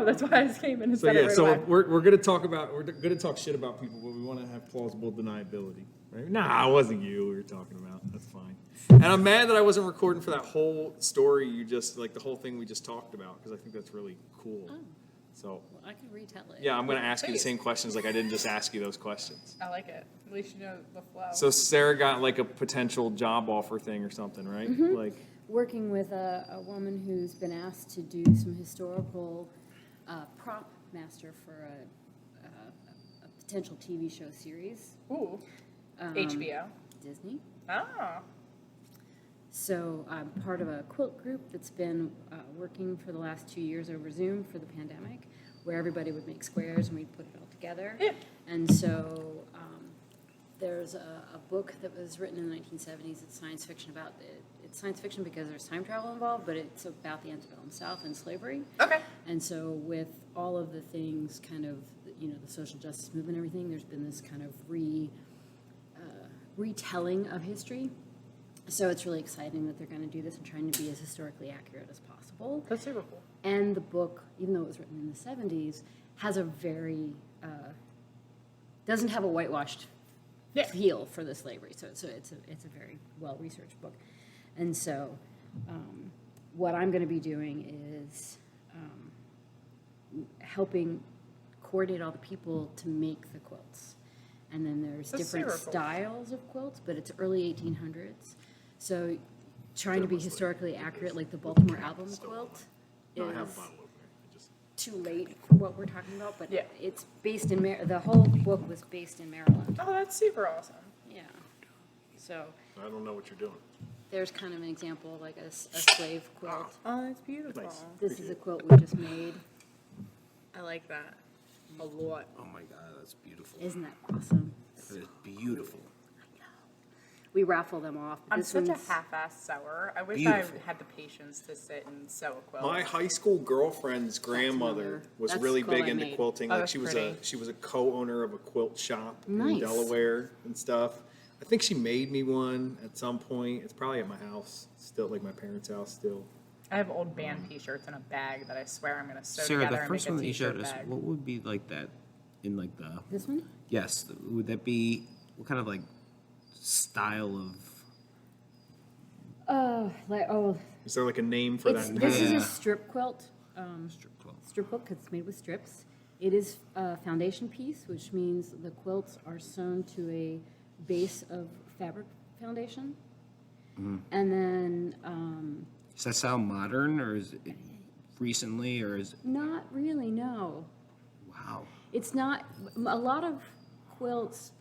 know. That's why I just came in and So said it yeah, right so away. we're gonna talk shit about people, but we want to have plausible deniability, right? Nah, it wasn't you we were talking about. That's fine. And I'm mad that I wasn't recording for that whole story you just like the whole thing we just talked about because I think that's really cool. Oh. So Well, I can retell it. yeah, I'm gonna ask you the Please. same questions like I didn't just ask you those questions. I like it. At least you know the flow. So Sarah got like a potential job offer thing or something, right? Like Working with a woman who's been asked to do some historical prop master for a potential TV show series. Ooh. Um, HBO. Disney. Oh. So I'm part of a quilt group that's been working for the last 2 years over Zoom for the pandemic, where everybody would make squares and we'd put it all together. Yeah. And so there's a book that was written in the 1970s. It's science fiction about it's science fiction because there's time travel involved, but it's about the antebellum South and slavery. Okay. And so with all of the things, kind of, you know, the social justice movement and everything, there's been this kind of retelling of history. So it's really exciting that they're going to do this and trying to be as historically accurate as possible. That's super cool. And the book, even though it was written in the 70s, has a very, doesn't have a whitewashed Yeah. feel for the slavery. So it's a very well-researched book. And so what I'm going to be doing is helping coordinate all the people to make the quilts. And then there's That's different super cool. styles of quilts, but it's early 1800s. So trying to be historically accurate, like the Baltimore Album quilt no, I have a is bottle opener. I just too late for what we're talking about, but Yeah. it's based in, the whole book was based in Maryland. Oh, that's super awesome. Yeah. So I don't know what you're doing. there's kind of an example of like a slave quilt. Oh, that's beautiful. Nice. This is a quilt we just made. I like that a lot. Oh my God, that's beautiful. Isn't that awesome? That is beautiful. We raffle them off. but I'm this such a one's- half-assed sewer. I wish Beautiful. I had the patience to sit and sew a quilt. My high school girlfriend's grandmother another- was that's really the quilt big I into made. quilting. Oh, Like that's she was pretty. she was a co-owner of a quilt shop in Nice. Delaware and stuff. I think she made me one at some point. It's probably at my house, still like my parents' house still. I have old band T-shirts in a bag that I swear I'm gonna sew Sarah, together the and first make one a that you showed T-shirt us, bag. what would be like that in like the, This one? yes, would that be, what kind of like style of, Is there like a name for that? This is Yeah. a strip quilt. strip quilt? Strip quilt 'cause it's made with strips. It is a foundation piece, which means the quilts are sewn to a base of fabric foundation. And then, Does that sound modern or is it recently or is, not really, no. wow. It's not, a lot of quilts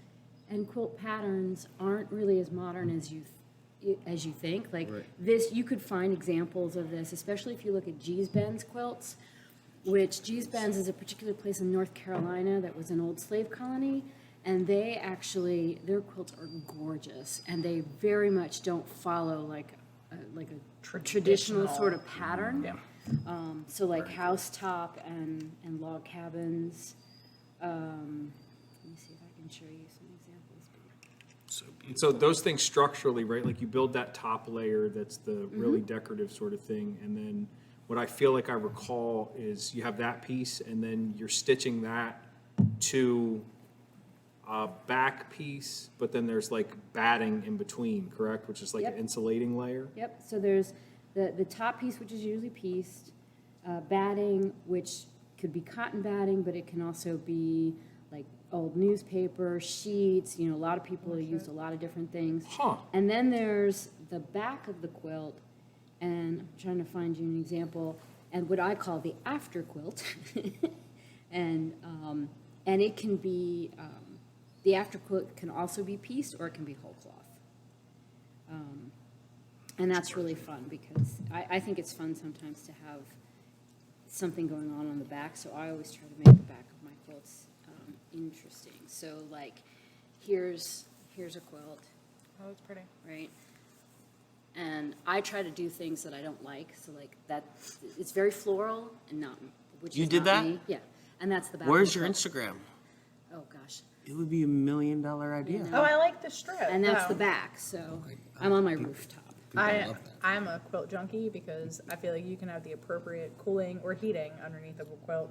and quilt patterns aren't really as modern as you think. Like Right. this, you could find examples of this, especially if you look at Gee's Bend's quilts, which Gee's Bend's is a particular place in North Carolina that was an old slave colony. And they actually, their quilts are gorgeous, and they very much don't follow like a traditional sort of pattern. Yeah. So like housetop and log cabins. Let me see if I can show you some examples. So beautiful. So those things structurally, right? Like you build that top layer that's the really decorative sort of thing, and then what I feel like I recall is you have that piece, and then you're stitching that to a back piece, but then there's like batting in between, correct? Which is like Yep. an insulating layer. Yep, so there's the top piece, which is usually pieced, batting, which could be cotton batting, but it can also be like old newspaper, sheets, you know, a lot of people used a lot of different things. Huh. And then there's the back of the quilt, and I'm trying to find you an example, and what I call the after quilt. and it can be, the after quilt can also be pieced or it can be whole cloth. And that's really fun because I think it's fun sometimes to have something going on the back, so I always try to make the back of my quilts interesting. So like, here's a quilt, Oh, that's pretty. right? And I try to do things that I don't like, so like that, it's very floral and not, which You is did not that? me. Yeah, and that's the back. Where's of the your quilt. Instagram? Oh gosh, It would be $1 million idea. Yeah. Oh, I like the strip. and that's Wow. the back. So I'm on my rooftop. I love that. I'm a quilt junkie because I feel like you can have the appropriate cooling or heating underneath of a quilt.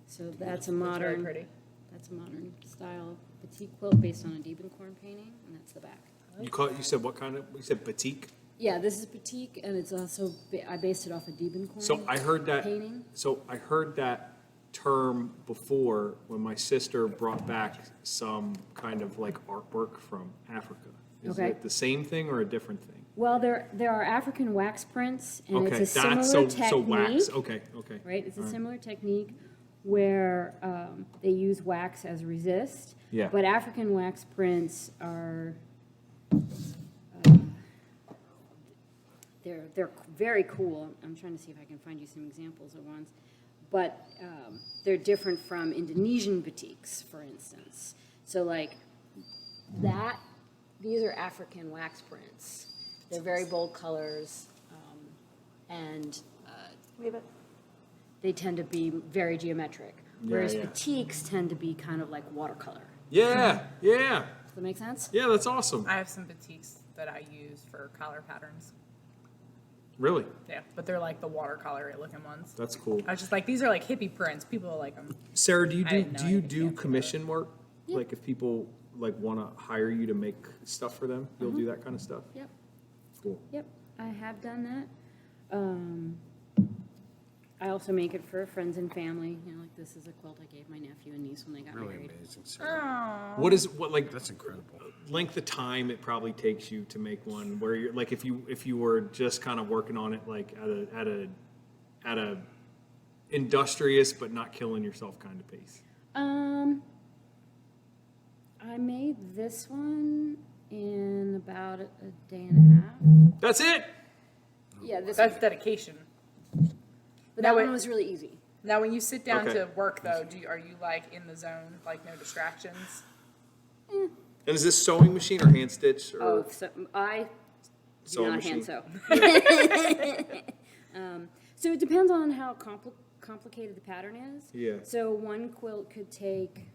So that's a It's very modern, pretty. that's a modern style batik quilt based on a Diebenkorn painting, and that's the back. You said what kind of, you said batik? Yeah, this is batik, and it's also, I based it off of Diebenkorn. So I heard that, Painting. so I heard that term before when my sister brought back some kind of like artwork from Africa. Is Okay. it the same thing or a different thing? Well, there are African wax prints, and Okay, it's a that's, similar so wax, technique, okay. right? It's a All right. similar technique where they use wax as resist. Yeah. But African wax prints are, they're very cool. I'm trying to see if I can find you some examples of ones. But they're different from Indonesian batiks, for instance. So like that, these are African wax prints. They're very bold colors, and they tend to be very geometric. Whereas yeah. batiks tend to be kind of like watercolor. Yeah, yeah, Does that make sense? yeah, that's awesome. I have some batiks that I use for collar patterns. Really, Yeah, but they're like the watercolor looking ones. that's cool. I was just like, these are like hippie prints. People like them. Sarah, do you I do, didn't know do you anything do about commission work? Yeah. Like if people like want to hire you to make stuff for them, you'll do that kind of stuff? Yep. Cool. Yep, I have done that. I also make it for friends and family. You know, like this is a quilt I gave my nephew and niece when they got Really married. amazing, Sarah. What like That's incredible. length of time it probably takes you to make one where you're like if you were just kind of working on it like at a industrious but not killing yourself kind of pace? I made this one in about a day and a half. That's it. Yeah, this That's one. dedication. But Now that wait. one was really easy. Now, when you sit down Okay. to work, though, are you like in the zone, like no distractions? And is this sewing machine or hand stitch or Oh, so I do sewing not machine? hand sew. So it depends on how complicated the pattern is. Yeah. So one quilt could take,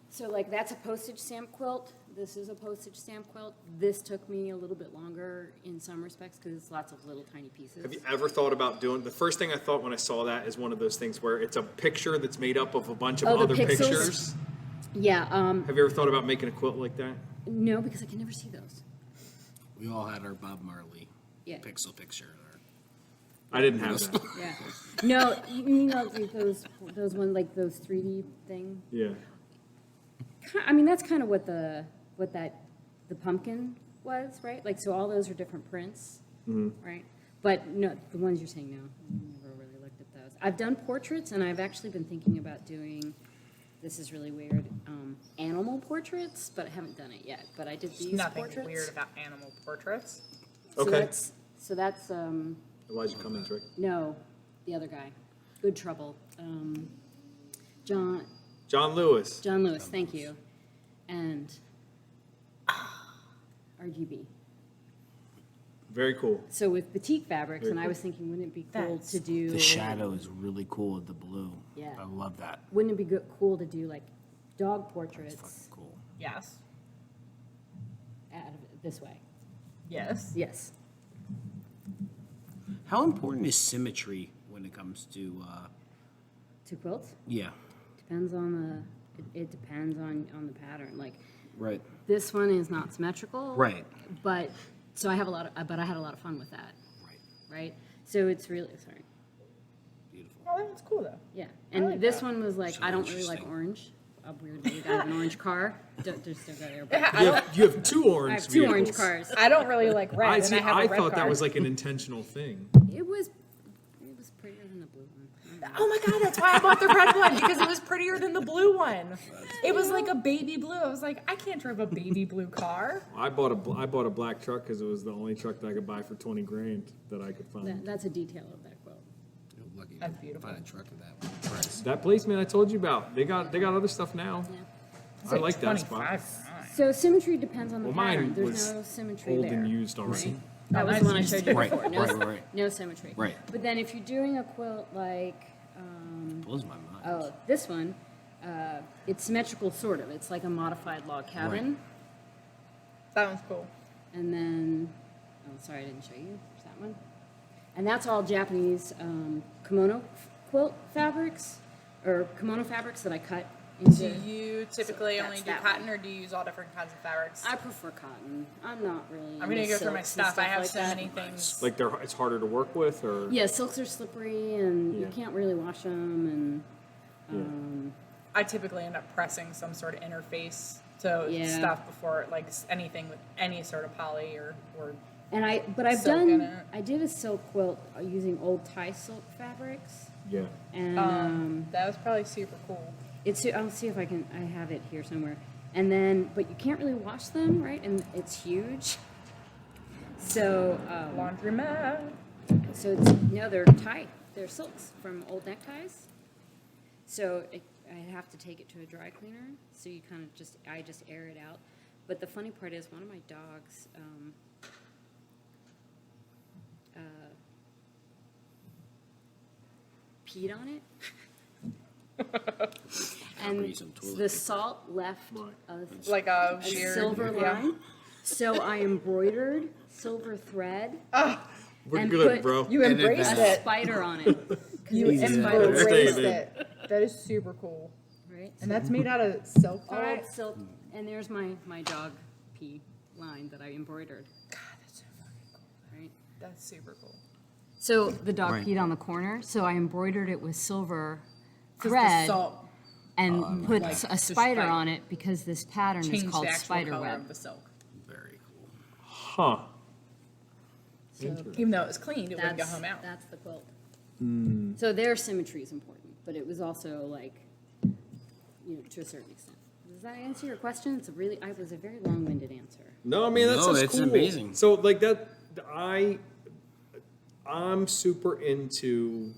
so like that's a postage stamp quilt. This is a postage stamp quilt. This took me a little bit longer in some respects because it's lots of little tiny pieces. Have you ever thought about doing, the first thing I thought when I saw that is one of those things where it's a picture that's made up of a bunch of Oh, the other pixels? pictures? Yeah, Have you ever thought about making a quilt like that? no, because I can never see those. We all had our Bob Marley Yeah. pixel picture. I didn't have that. Yeah. No, you know like those ones like those 3D thing. Yeah. I mean that's kind of what the pumpkin was, right? Like so all those are different prints, right? But no, the ones you're saying no, I never really looked at those. I've done portraits and I've actually been thinking about doing. This is really weird. Animal portraits, but I haven't done it yet. But I did these Nothing portraits. weird about animal portraits. So Okay. that's Elijah Cummings, right? no, the other guy, Good Trouble, John John Lewis, thank you, and RGB. Very cool. So with batik fabrics, Very and I cool. was thinking, wouldn't it be cool That's- to do? The shadow is really cool with the blue. Yeah. I love that. Wouldn't it be cool to do like dog It's portraits fucking cool. Yes. out of it this way? Yes. Yes. How important is symmetry when it comes to, Two quilts yeah, depends on it depends on the pattern. Like right, this one is not symmetrical, right, But so I had a lot of fun with that, right. right? So it's really sorry. Beautiful. Oh, that's cool though. Yeah, and like this that. one was like, So I don't really like interesting. orange. Weirdly, I have an orange car. Just don't go there. But You have two orange I have two orange vehicles. cars. I don't really like red, I and see. I have a I red thought that car. was like an intentional thing. It was prettier than the blue one. Oh my god, that's why I bought the red one because it was prettier than the blue one. It was like a baby blue. I was like, I can't drive a baby blue car. I bought a black truck because it was the only truck that I could buy for $20,000 that I could find. That's a detail of that quilt. You're lucky That's to beautiful. find a truck of that price. That place, man, I told you about. They got other stuff now. Yeah. I like that spot. 25. So symmetry depends on the Well, mine pattern. There's was no symmetry Old there. and used already. That was mine's the one I used showed you Right, before. No, right. no symmetry. Right. But then if you're doing a quilt like, Blows my mind. oh, this one, it's symmetrical, sort of. It's like a modified log cabin. That one's cool. And then, oh, sorry, I didn't show you. There's that one. And that's all Japanese kimono quilt fabrics, or kimono fabrics that I cut Do into. you typically So only that's do that cotton, one. or do you use all different kinds of fabrics? I prefer cotton. I'm not really. I'm gonna into go through my silks and stuff. I have like so that. many things. Like it's harder to work with, or? Yeah, silks are slippery and Yeah. you can't really wash them. And I typically end up pressing some sort of interface to Yeah. stuff before, like anything with any sort of poly or but I've Silk in done. it. I did a silk quilt using old Thai silk fabrics, Yeah. and that was probably super cool. it's. I'll see if I can. I have it here somewhere. And then, but you can't really wash them, right? And it's huge. So, Laundromat. so it's no, they're Thai. They're silks from old neckties. So I have to take it to a dry cleaner. So you kind of I just air it out. But the funny part is, one of my dogs. Peed on it. And Probably some toilet the paper. salt left Right. Like a a weird silver yeah. line. So I embroidered silver thread We're and good, put- bro. You embraced a it. spider on it. You Jesus. embraced Yeah. it. That is super cool. Right? And that's made out of silk tie. Old silk. And there's my dog pee line that I embroidered. God, that's so fucking cool. Right? That's super cool. So the dog Right. peed on the corner. So I embroidered it with silver 'Cause the thread salt and put Like, a the spider spider. on it because this pattern is changed called the actual spider color web. of the silk. Very cool. Huh. So Even though it was cleaned, it wouldn't go that's, home out. that's the quilt. So their symmetry is important, but it was also like, to a certain extent. Does that answer your question? I was a very long-winded answer. No, I mean that's No, just it's cool. amazing. So like that, I'm super into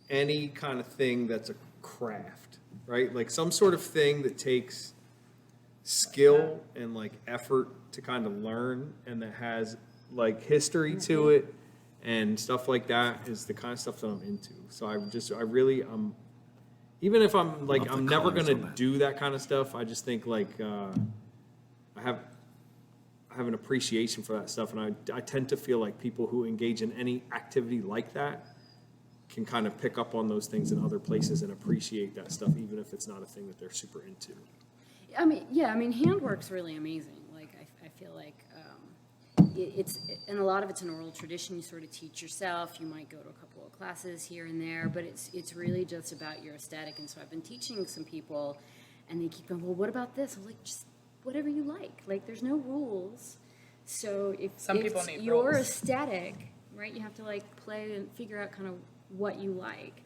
any kind of thing that's a craft, right? Like some sort of thing that takes skill and like effort to kind of learn, and that has like history to it and stuff like that is the kind of stuff that I'm into. So I'm even if I'm like, Love the I'm never colors gonna on that. do that kind of stuff, I just think like, I have an appreciation for that stuff, and I tend to feel like people who engage in any activity like that can kind of pick up on those things in other places and appreciate that stuff, even if it's not a thing that they're super into. I mean, handwork's really amazing. Like, I feel like and a lot of it's an oral tradition. You sort of teach yourself. You might go to a couple of classes here and there, but it's really just about your aesthetic. And so I've been teaching some people, and they keep going, well, what about this? I'm like, just whatever you like. Like, there's no rules. So if Some it's people need your rules. aesthetic, right, you have to like play and figure out kind of what you like.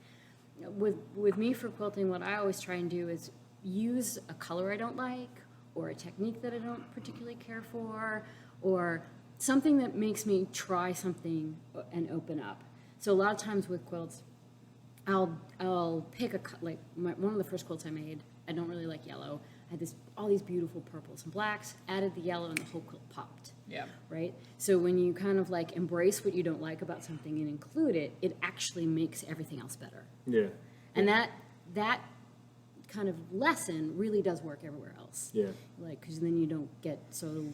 With me for quilting, what I always try and do is use a color I don't like, or a technique that I don't particularly care for, or something that makes me try something and open up. So a lot of times with quilts, I'll pick one of the first quilts I made. I don't really like yellow. I had all these beautiful purples and blacks. Added the yellow, and the whole quilt popped. Yeah. Right? So when you kind of like embrace what you don't like about something and include it, it actually makes everything else better. Yeah. And that kind of lesson really does work everywhere else. Yeah. Like, because then you don't get so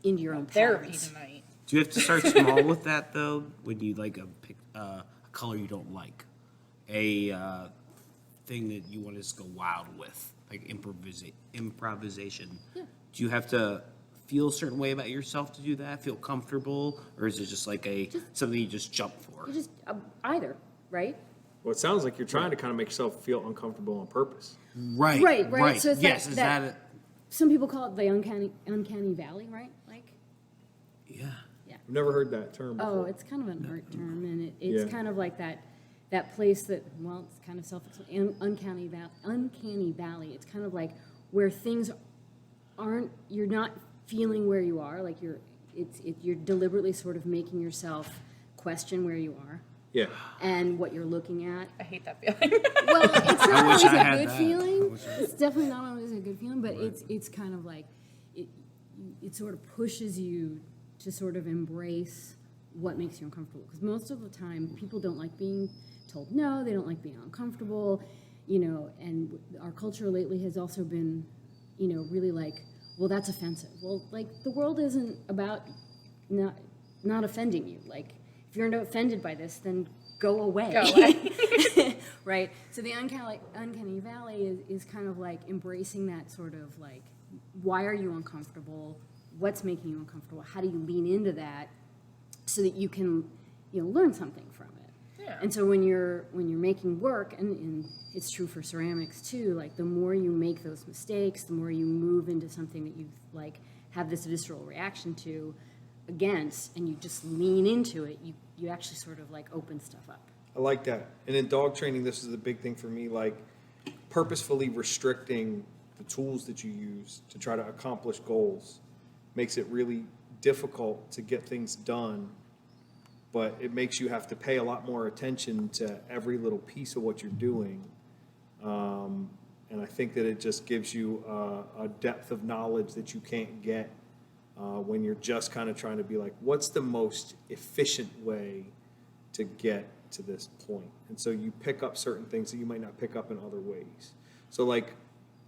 into your own Therapy patterns. tonight. Do you have to start small with that though? When you like pick a color you don't like, a thing that you want to just go wild with, like improvisation. Yeah. Do you have to feel a certain way about yourself to do that? Feel comfortable, or is it just like something you just jump for? You just either, right? Well, it sounds like you're trying to kind of make yourself feel uncomfortable on purpose. Right. Right. So it's yes. like Is that- that? Some people call it the uncanny valley, right? Like, Yeah. I've never heard that term before. oh, it's kind of an art term, and it's Yeah. kind of like that place that, well, it's kind of uncanny valley. It's kind of like where things you're not feeling where you are, like you're deliberately sort of making yourself question where you are Yeah. and what you're looking at. I hate that feeling. Well, it's not I wish always I a had good that. feeling. It's definitely not always a good feeling, but it's kind of like it sort of pushes you to sort of embrace what makes you uncomfortable. Because most of the time, people don't like being told no. They don't like being uncomfortable. you know, and our culture lately has also been, you know, really like, well, that's offensive. Well, like, the world isn't about not offending you. Like, if you're not offended by this, then go away. Go away. Right? So the uncanny valley is kind of like embracing that sort of like, why are you uncomfortable? What's making you uncomfortable? How do you lean into that so that you can, you know, learn something from it? Yeah. And so when you're making work, and it's true for ceramics too, like the more you make those mistakes, the more you move into something that you like have this visceral reaction to against, and you just lean into it, you actually sort of like open stuff up. I like that. And in dog training, this is a big thing for me, like purposefully restricting the tools that you use to try to accomplish goals makes it really difficult to get things done, but it makes you have to pay a lot more attention to every little piece of what you're doing. And I think that it just gives you a depth of knowledge that you can't get when you're just kind of trying to be like, what's the most efficient way to get to this point? And so you pick up certain things that you might not pick up in other ways. So like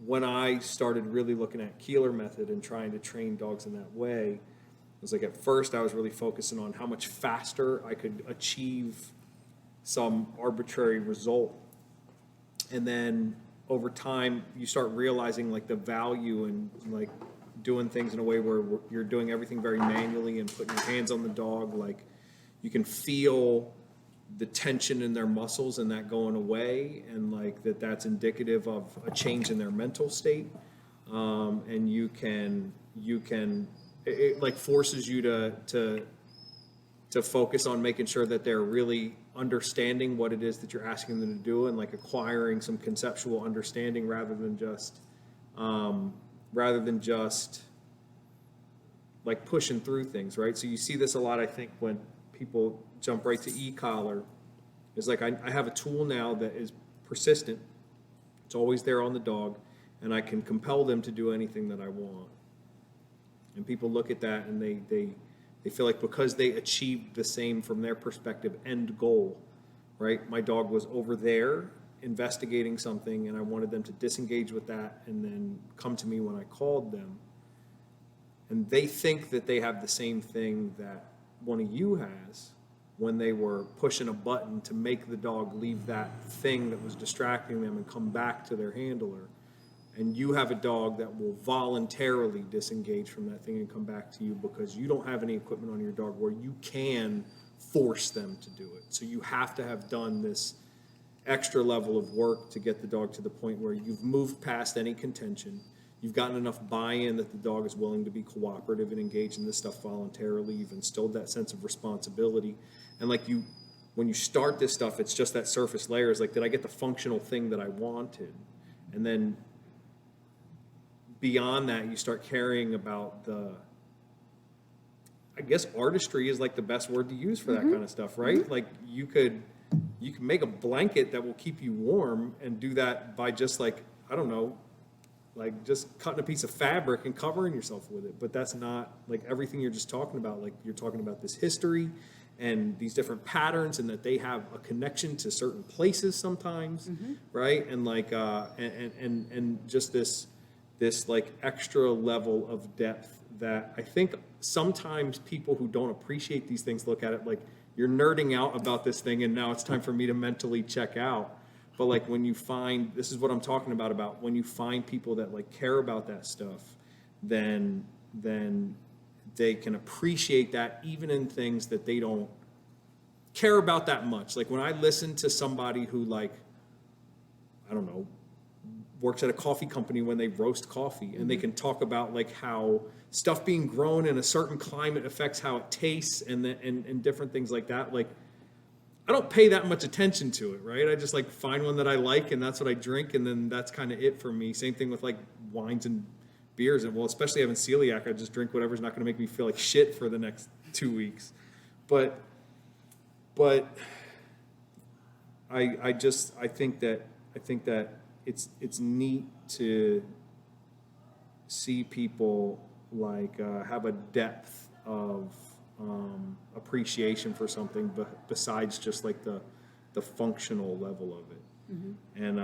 when I started really looking at Keeler method and trying to train dogs in that way, it was like at first I was really focusing on how much faster I could achieve some arbitrary result. And then over time, you start realizing like the value in like doing things in a way where you're doing everything very manually and putting your hands on the dog. Like you can feel the tension in their muscles and that going away, and like that's indicative of a change in their mental state. And you can it like forces you to focus on making sure that they're really understanding what it is that you're asking them to do, and like acquiring some conceptual understanding rather than just like pushing through things, right? So you see this a lot, I think, when people jump right to e-collar. It's like I have a tool now that is persistent. It's always there on the dog, and I can compel them to do anything that I want. And people look at that and they feel like because they achieved the same, from their perspective, end goal, right? My dog was over there investigating something, and I wanted them to disengage with that and then come to me when I called them. And they think that they have the same thing that one of you has when they were pushing a button to make the dog leave that thing that was distracting them and come back to their handler. And you have a dog that will voluntarily disengage from that thing and come back to you because you don't have any equipment on your dog where you can force them to do it. So you have to have done this extra level of work to get the dog to the point where you've moved past any contention. You've gotten enough buy-in that the dog is willing to be cooperative and engage in this stuff voluntarily. You've instilled that sense of responsibility. And like when you start this stuff, it's just that surface layer. Is like, did I get the functional thing that I wanted? And then beyond that, you start caring about I guess artistry is like the best word to use for that kind of stuff, right? Mm-hmm. Like you can make a blanket that will keep you warm and do that by just like, I don't know, like just cutting a piece of fabric and covering yourself with it. But that's not like everything you're just talking about. Like you're talking about this history and these different patterns, and that they have a connection to certain places sometimes, right? And like and just this like extra level of depth that I think sometimes people who don't appreciate these things look at it like, you're nerding out about this thing and now it's time for me to mentally check out. But like when you find, this is what I'm talking about when you find people that like care about that stuff, then they can appreciate that even in things that they don't care about that much. Like when I listen to somebody who like, I don't know, works at a coffee company when they roast coffee, and they can talk about like how stuff being grown in a certain climate affects how it tastes and different things like that. Like I don't pay that much attention to it, right? I just like find one that I like and that's what I drink, and then that's kind of it for me. Same thing with like wines and beers, and well, especially having celiac, I just drink whatever's not going to make me feel like shit for the next 2 weeks. But I think that it's neat to see people like have a depth of appreciation for something besides just like the functional level of it. And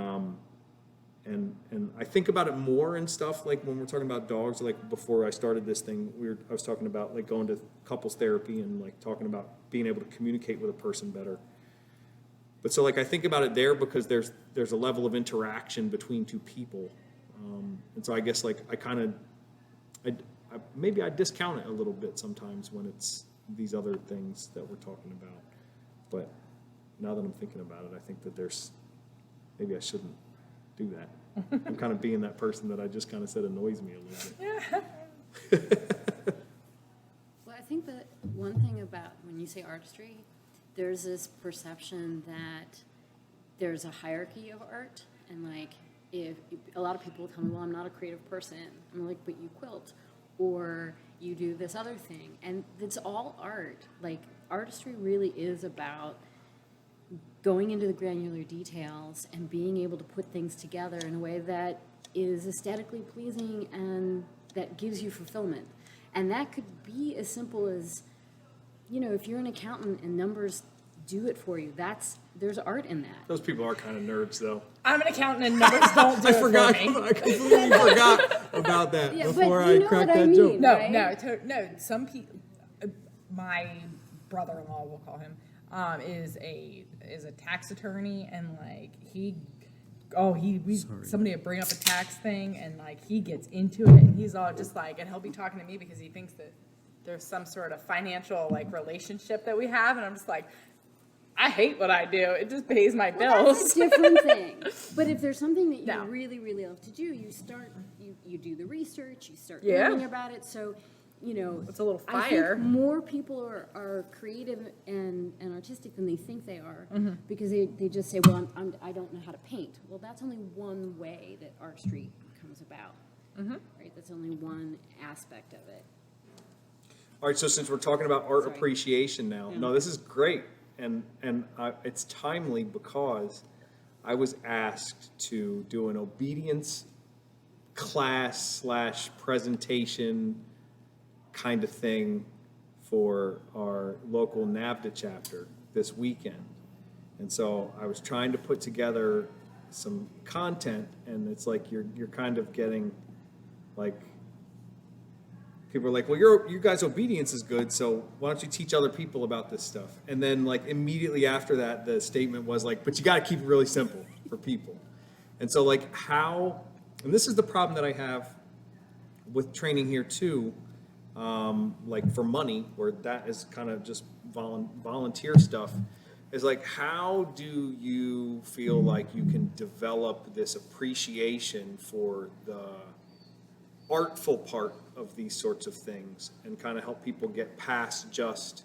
I think about it more and stuff, like when we're talking about dogs, like before I started this thing, I was talking about like going to couples therapy and like talking about being able to communicate with a person better. But so like I think about it there because there's a level of interaction between two people. And so I guess like maybe I discount it a little bit sometimes when it's these other things that we're talking about. But now that I'm thinking about it, I think that maybe I shouldn't do that. I'm kind of being that person that I just kind of said annoys me a little bit. Well, I think that one thing about when you say artistry, there's this perception that there's a hierarchy of art, and like if a lot of people tell me, well, I'm not a creative person. I'm like, but you quilt, or you do this other thing, and it's all art. Like artistry really is about going into the granular details and being able to put things together in a way that is aesthetically pleasing and that gives you fulfillment. And that could be as simple as, if you're an accountant and numbers do it for you, there's art in that. Those people are kind of nerds, though. I'm an accountant and numbers don't do it for me. I completely forgot about that Yeah, before but you I know cracked what I that mean, joke. No, right? no. Some people, my brother-in-law, we'll call him, is a tax attorney, and like somebody would bring up a tax thing, and like he gets into it, and he's all just like, and he'll be talking to me because he thinks that there's some sort of financial like relationship that we have, and I'm just like, I hate what I do. It just pays my bills. That's a different thing. But if there's something that you No. really, really love to do, you do the research, you start Yeah. learning about it. So, It's a little I fire. think more people are creative and artistic than they think they are because they just say, well, I don't know how to paint. Well, that's only one way that artistry comes about, right? That's only one aspect of it. All right, so since we're talking about art Sorry. appreciation now, no, this is great, and it's timely because I was asked to do an obedience class / presentation kind of thing for our local NAVDA chapter this weekend, and so I was trying to put together some content, and it's like you're kind of getting like. People are like, well, you guys' obedience is good, so why don't you teach other people about this stuff? And then, like, immediately after that, the statement was like, but you got to keep it really simple for people. And so, like, and this is the problem that I have with training here, too, like, for money, where that is kind of just volunteer stuff, is like, how do you feel like you can develop this appreciation for the artful part of these sorts of things and kind of help people get past just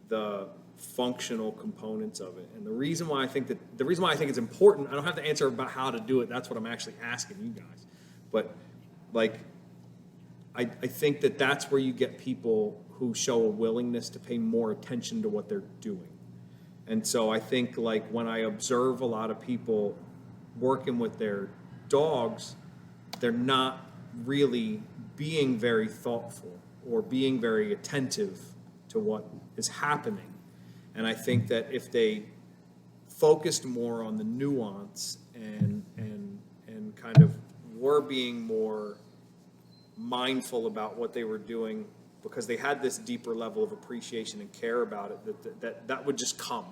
the functional components of it? And the reason why I think it's important, I don't have to answer about how to do it. That's what I'm actually asking you guys. But like, I think that's where you get people who show a willingness to pay more attention to what they're doing. And so I think like when I observe a lot of people working with their dogs, they're not really being very thoughtful or being very attentive to what is happening. And I think that if they focused more on the nuance and kind of were being more mindful about what they were doing because they had this deeper level of appreciation and care about it, that would just come.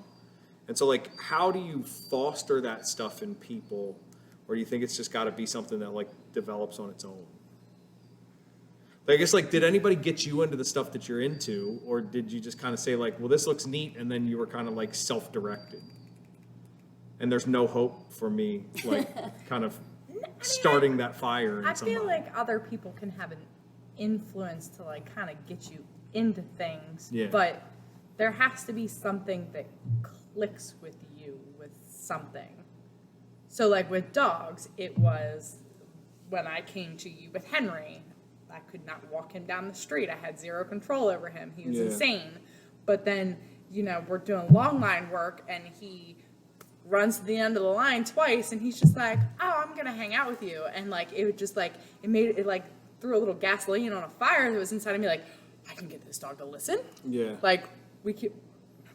And so like, how do you foster that stuff in people? Or do you think it's just got to be something that like develops on its own? But I guess like, did anybody get you into the stuff that you're into, or did you just kind of say like, well, this looks neat, and then you were kind of like self-directed? And there's no hope for me, like kind of starting that fire in I somebody. feel like other people can have an influence to like kind of get you into things, Yeah. but there has to be something that clicks with you with something. So like with dogs, it was when I came to you with Henry, I could not walk him down the street. I had zero control over him. He was Yeah. insane. But then, we're doing long line work and he runs to the end of the line twice and he's just like, oh, I'm going to hang out with you. And like, it would just like, it like threw a little gasoline on a fire that was inside of me. Like, I can get this dog to listen. Yeah. Like,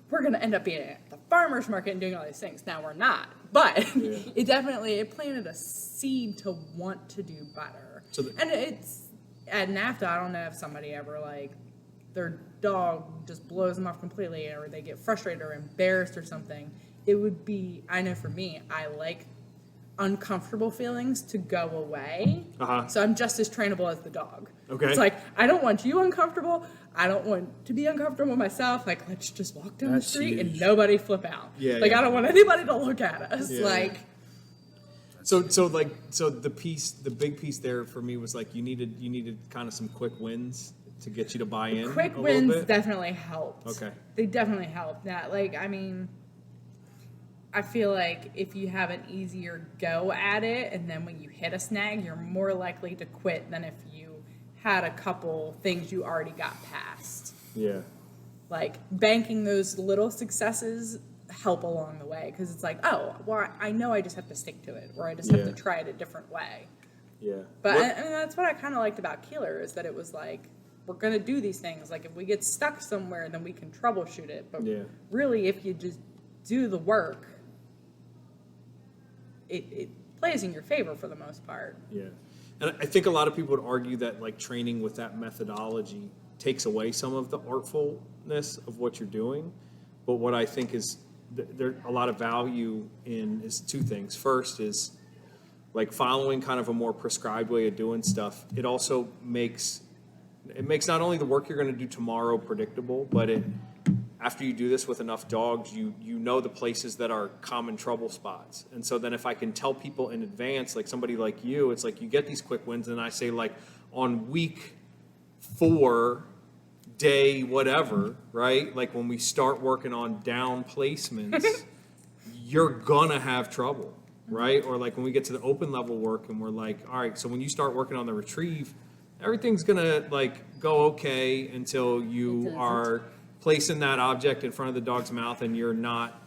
we're going to end up being at the farmer's market and doing all these things. Now we're not. But Yeah. it planted a seed to want to do better. So And it's, at NAFTA, I don't know if somebody ever, like, their dog just blows them off completely, or they get frustrated or embarrassed or something. It would be, I know for me, I like uncomfortable feelings to go away. Uh-huh. So I'm just as trainable as the dog. Okay. It's like, I don't want you uncomfortable. I don't want to be uncomfortable myself. Like, let's just walk down That's the street and huge. nobody flip out. Yeah, Like, yeah. I don't want anybody to look at us. Yeah. Like, So the big piece there for me was like you needed kind of some quick wins to get you to buy in. quick a wins little bit. definitely helped. Okay. They definitely helped. I feel like if you have an easier go at it, and then when you hit a snag, you're more likely to quit than if you had a couple things you already got past. Yeah. Like, banking those little successes help along the way, because it's like, oh, well, I know I just have to stick to it, or I just have Yeah. to try it a different way. Yeah. But What- and that's what I kind of liked about Keeler, is that it was like, we're going to do these things. Like, if we get stuck somewhere, then we can troubleshoot it. But Yeah. really, if you just do the work, it plays in your favor for the most part. Yeah. And I think a lot of people would argue that like training with that methodology takes away some of the artfulness of what you're doing. But what I think is there a lot of value in is two things. First is like following kind of a more prescribed way of doing stuff. It also makes not only the work you're going to do tomorrow predictable, but after you do this with enough dogs, you know the places that are common trouble spots. And so then if I can tell people in advance, like somebody like you, it's like you get these quick wins, and I say like on week 4, day whatever, right? Like when we start working on down placements, you're gonna have trouble, right? Or like when we get to the open level work and we're like, all right, so when you start working on the retrieve, everything's gonna like go okay until It you doesn't. are placing that object in front of the dog's mouth and you're not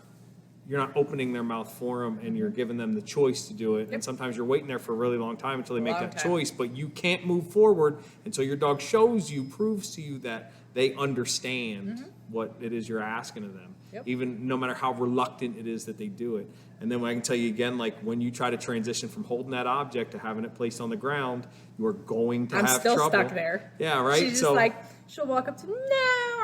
opening their mouth for them and you're giving them the choice to do it. And sometimes you're waiting there for a really long time until they make Long that time. choice, but you can't move forward until your dog shows you, proves to you that they understand what it is you're asking of them. Yep. Even no matter how reluctant it is that they do it. And then I can tell you again, like when you try to transition from holding that object to having it placed on the ground, you are going to I'm have still trouble. stuck there. Yeah, right. She's just like, she'll walk up to, no,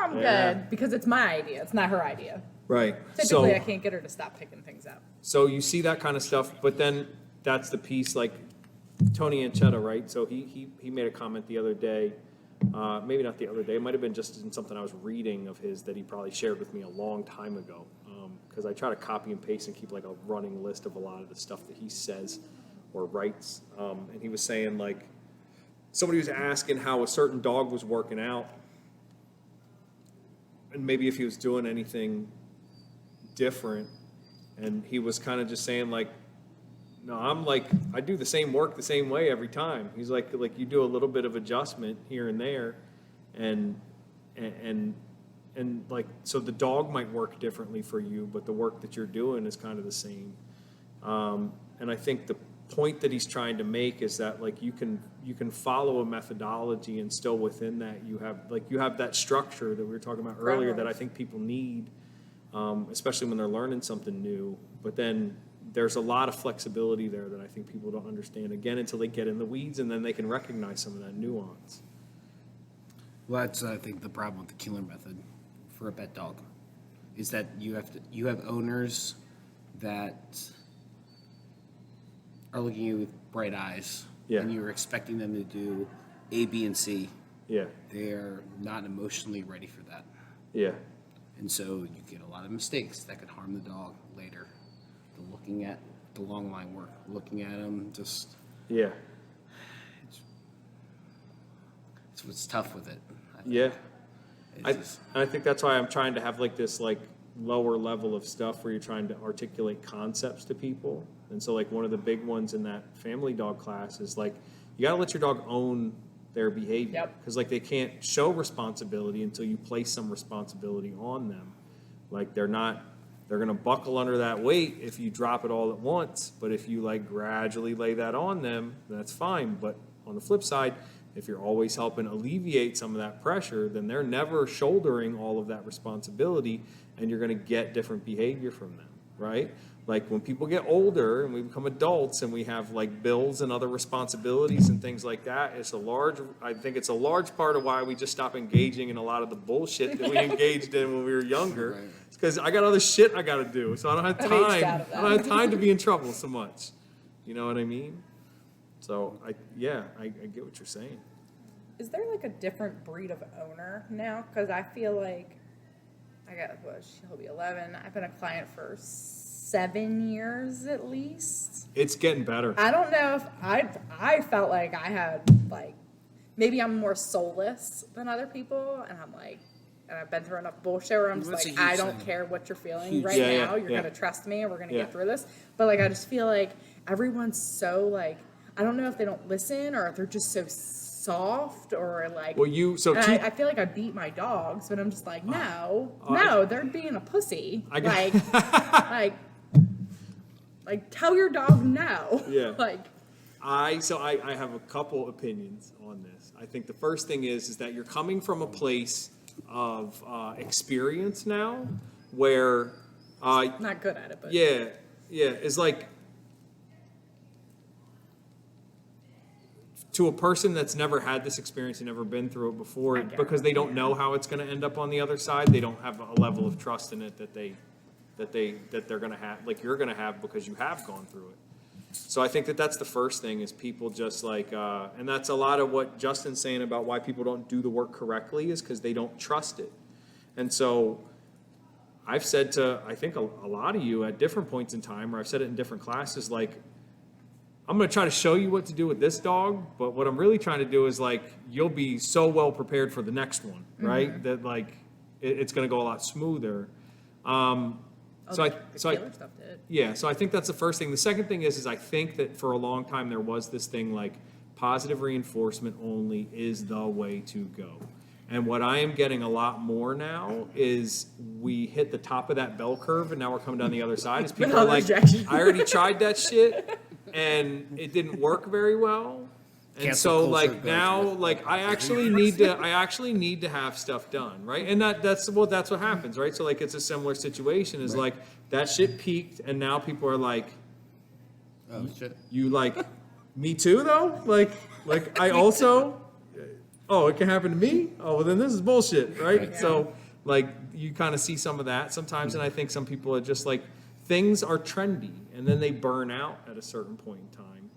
I'm Yeah. good, because it's my idea. It's not her idea. right. Typically, I can't get her to stop picking things up. So you see that kind of stuff, but then that's the piece like Tony Anchetta, right? So he made a comment the other day, maybe not the other day, it might have been just in something I was reading of his that he probably shared with me a long time ago. Because I try to copy and paste and keep like a running list of a lot of the stuff that he says or writes. And he was saying like, somebody was asking how a certain dog was working out and maybe if he was doing anything different. And he was kind of just saying like, no, I'm like, I do the same work the same way every time. He's like you do a little bit of adjustment here and there, and like, so the dog might work differently for you, but the work that you're doing is kind of the same. And I think the point that he's trying to make is that like you can follow a methodology and still within that you have that structure that we were talking about earlier that I think people need. Especially when they're learning something new. But then there's a lot of flexibility there that I think people don't understand, again, until they get in the weeds, and then they can recognize some of that nuance. Well, that's I think the problem with the Keeler method for a pet dog is that you have owners that are looking at you with bright eyes, Yeah. and you're expecting them to do A, B, and C. Yeah, They're not emotionally ready for that, yeah, and so you get a lot of mistakes that could harm the dog later. The looking at the long line work, looking at them, just yeah, it's what's tough with it. I think. yeah. It's I think that's why I'm trying to have like this like lower level of stuff where you're trying to articulate concepts to people. And so like one of the big ones in that family dog class is like you gotta let your dog own their behavior. Yep. Because like they can't show responsibility until you place some responsibility on them. Like they're gonna buckle under that weight if you drop it all at once. But if you like gradually lay that on them, that's fine. But on the flip side, If you're always helping alleviate some of that pressure, then they're never shouldering all of that responsibility, and you're going to get different behavior from them, right? Like when people get older and we become adults and we have like bills and other responsibilities and things like that, I think it's a large part of why we just stop engaging in a lot of the bullshit that we engaged in when we were younger. It's because I got other shit I got to do, so I don't have I've aged out time. of that. I don't have time to be in trouble so much. You know what I mean? So I get what you're saying. Is there like a different breed of owner now? Because I feel like he'll be 11. I've been a client for 7 years at least. It's getting better. I don't know if I felt like I had like, maybe I'm more soulless than other people, and I've been through enough bullshit where I'm just That's a like, huge I don't thing. care what you're feeling Huge. right Yeah, now. yeah, You're yeah. gonna trust me, and we're gonna Yeah. get through this. But like, I just feel like everyone's so like, I don't know if they don't listen or if they're just so soft or like. Well, and I feel like I beat my dogs, but I'm just like, no, they're being a pussy. I got- Like, tell your dog no. Yeah. Like, I have a couple opinions on this. I think the first thing is that you're coming from a place of experience now, where not good at it, but it's like to a person that's never had this experience and never been through it before, I get because it, they don't yeah. know how it's going to end up on the other side. They don't have a level of trust in it that they're going to have, like you're going to have, because you have gone through it. So I think that's the first thing, is people just like, and that's a lot of what Justin's saying about why people don't do the work correctly, is because they don't trust it. And so I've said to, I think a lot of you at different points in time, or I've said it in different classes, like, I'm going to try to show you what to do with this dog, but what I'm really trying to do is like, you'll be so well prepared for the next one, right? That like, it's going to go a lot smoother. So I think that's the first thing. The second thing is I think that for a long time there was this thing like positive reinforcement only is the way to go. And what I am getting a lot more now is we hit the top of that bell curve and now we're coming down the other side. As people are like, I already tried that shit and it didn't work very well. And Cancel so like culture now, goes with like I actually need to have stuff done, right? And that's what happens, right? So like it's a similar situation, is like that shit peaked and now people are like, Oh, shit. you like, me too though? Like I also, oh, it can happen to me? Oh, well then this is bullshit, right? Yeah. So like you kind of see some of that sometimes, and I think some people are just like, things are trendy and then they burn out at a certain point in time.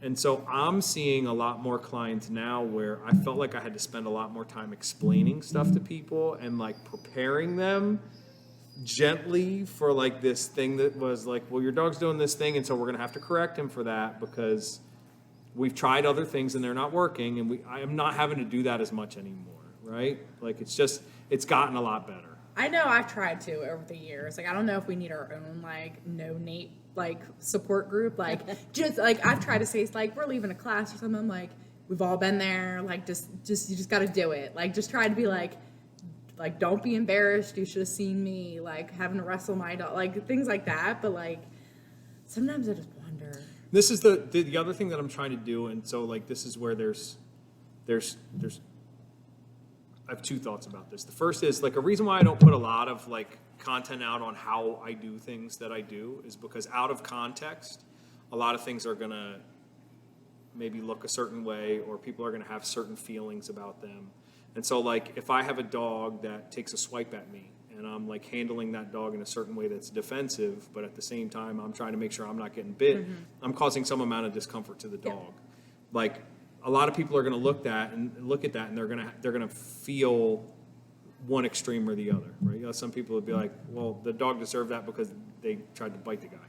And so I'm seeing a lot more clients now where I felt like I had to spend a lot more time explaining stuff to people and like preparing them gently for like this thing that was like, well, your dog's doing this thing, and so we're going to have to correct him for that because we've tried other things and they're not working, and I am not having to do that as much anymore, right? Like it's gotten a lot better. I know I've tried to over the years. Like, I don't know if we need our own, like, no-Nate, like, support group. Like, just, like, I've tried to say, it's like, we're leaving a class or something. I'm like, we've all been there. Like, you just got to do it. Like, just try to be like, don't be embarrassed. You should have seen me, like, having to wrestle my dog. Like, things like that. But, like, sometimes I just wonder. This is the other thing that I'm trying to do, and so, like, this is where there's I have two thoughts about this. The first is, like, a reason why I don't put a lot of, like, content out on how I do things that I do is because out of context, a lot of things are going to maybe look a certain way, or people are going to have certain feelings about them. And so, like, if I have a dog that takes a swipe at me and I'm, like, handling that dog in a certain way that's defensive, but at the same time I'm trying to make sure I'm not getting bit, I'm causing some amount of discomfort to the dog. Like, a lot of people are going to look at that and they're going to feel one extreme or the other, right? You know, some people would be like, well, the dog deserved that because they tried to bite the guy.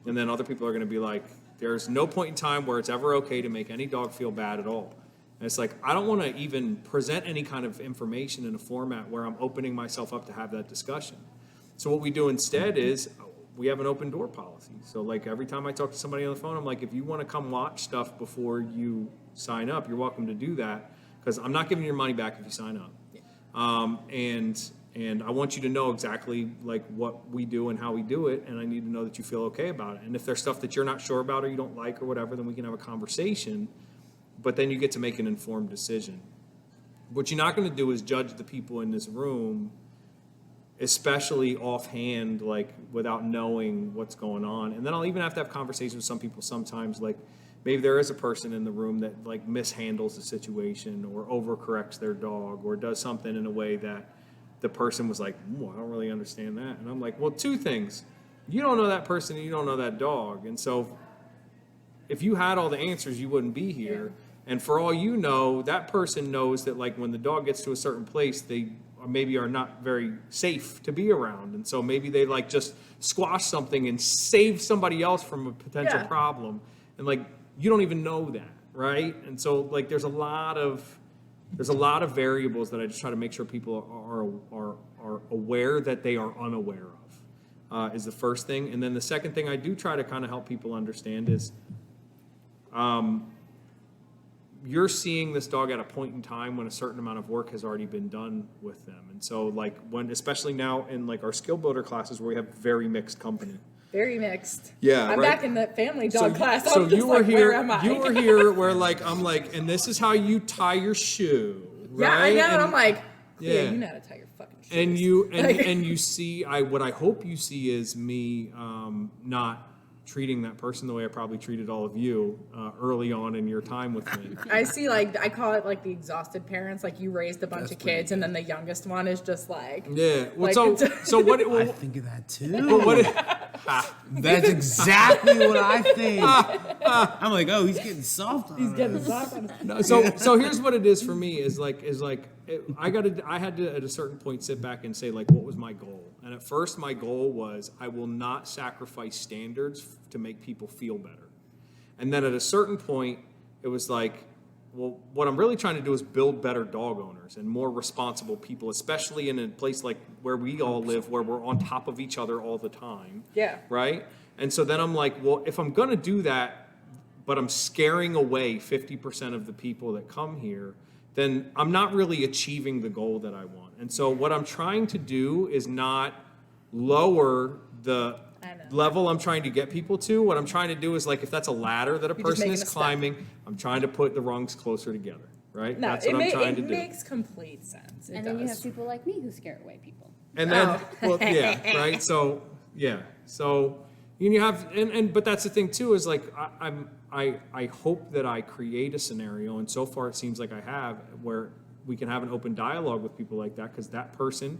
And then other people are going to be like, there's no point in time where it's ever okay to make any dog feel bad at all. And it's like, I don't want to even present any kind of information in a format where I'm opening myself up to have that discussion. So what we do instead is we have an open door policy. So like every time I talk to somebody on the phone, I'm like, if you want to come watch stuff before you sign up, you're welcome to do that, because I'm not giving you your money back if you sign up. And I want you to know exactly like what we do and how we do it, and I need to know that you feel okay about it. And if there's stuff that you're not sure about or you don't like or whatever, then we can have a conversation. but then you get to make an informed decision. What you're not going to do is judge the people in this room, especially offhand, like without knowing what's going on. And then I'll even have to have conversations with some people sometimes, like maybe there is a person in the room that like mishandles the situation or overcorrects their dog or does something in a way that the person was like, I don't really understand that. And I'm like, well, two things. You don't know that person and you don't know that dog. And so if you had all the answers, you wouldn't be here. And for all you know, that person knows that like when the dog gets to a certain place, they maybe are not very safe to be around. And so maybe they like just squash something and save somebody else from a potential Yeah. problem. And like, you don't even know that, right? And so like, there's a lot of variables that I just try to make sure people are aware that they are unaware of, is the first thing. And then the second thing I do try to kind of help people understand is, you're seeing this dog at a point in time when a certain amount of work has already been done with them. And so like when, especially now in like our skill builder classes where we have very mixed company. Very mixed. Yeah, I'm right. back in the family dog class. So I'm just you were like, here, where am I? you were here where like, I'm like, and this is how you tie your shoe, right? Yeah, I know. And I'm like, yeah. yeah, you know how to tie your fucking shoes. And you Like- and you see, what I hope you see is me not treating that person the way I probably treated all of you early on in your time with me. I see, like, I call it like the exhausted parents. Like, you raised a bunch of kids, and then the youngest one is just like, Yeah. Well, Like, so it's- so what? I Well, think of that too. but what? That's exactly what I think. I'm like, oh, he's getting soft on he's getting us. soft on No, so here's what it is for me is I had to at a certain point sit back and say like, what was my goal? And at first my goal was I will not sacrifice standards to make people feel better. And then at a certain point it was like, well, what I'm really trying to do is build better dog owners and more responsible people, especially in a place like where we all live, where we're on top of each other all the time. Yeah. Right? And so then I'm like, well, if I'm going to do that, but I'm scaring away 50% of the people that come here, then I'm not really achieving the goal that I want. And so what I'm trying to do is not lower the I know. level I'm trying to get people to. What I'm trying to do is like, if that's a ladder that a just person making is a step. climbing, I'm trying to put the rungs closer together, right? No, That's what I'm trying to do. makes complete sense. It And then you does. have people like me who scare away people. And then, Oh. well, yeah, right. So, yeah. So, you have, but that's the thing too, is like, I hope that I create a scenario, and so far it seems like I have, where we can have an open dialogue with people like that, because that person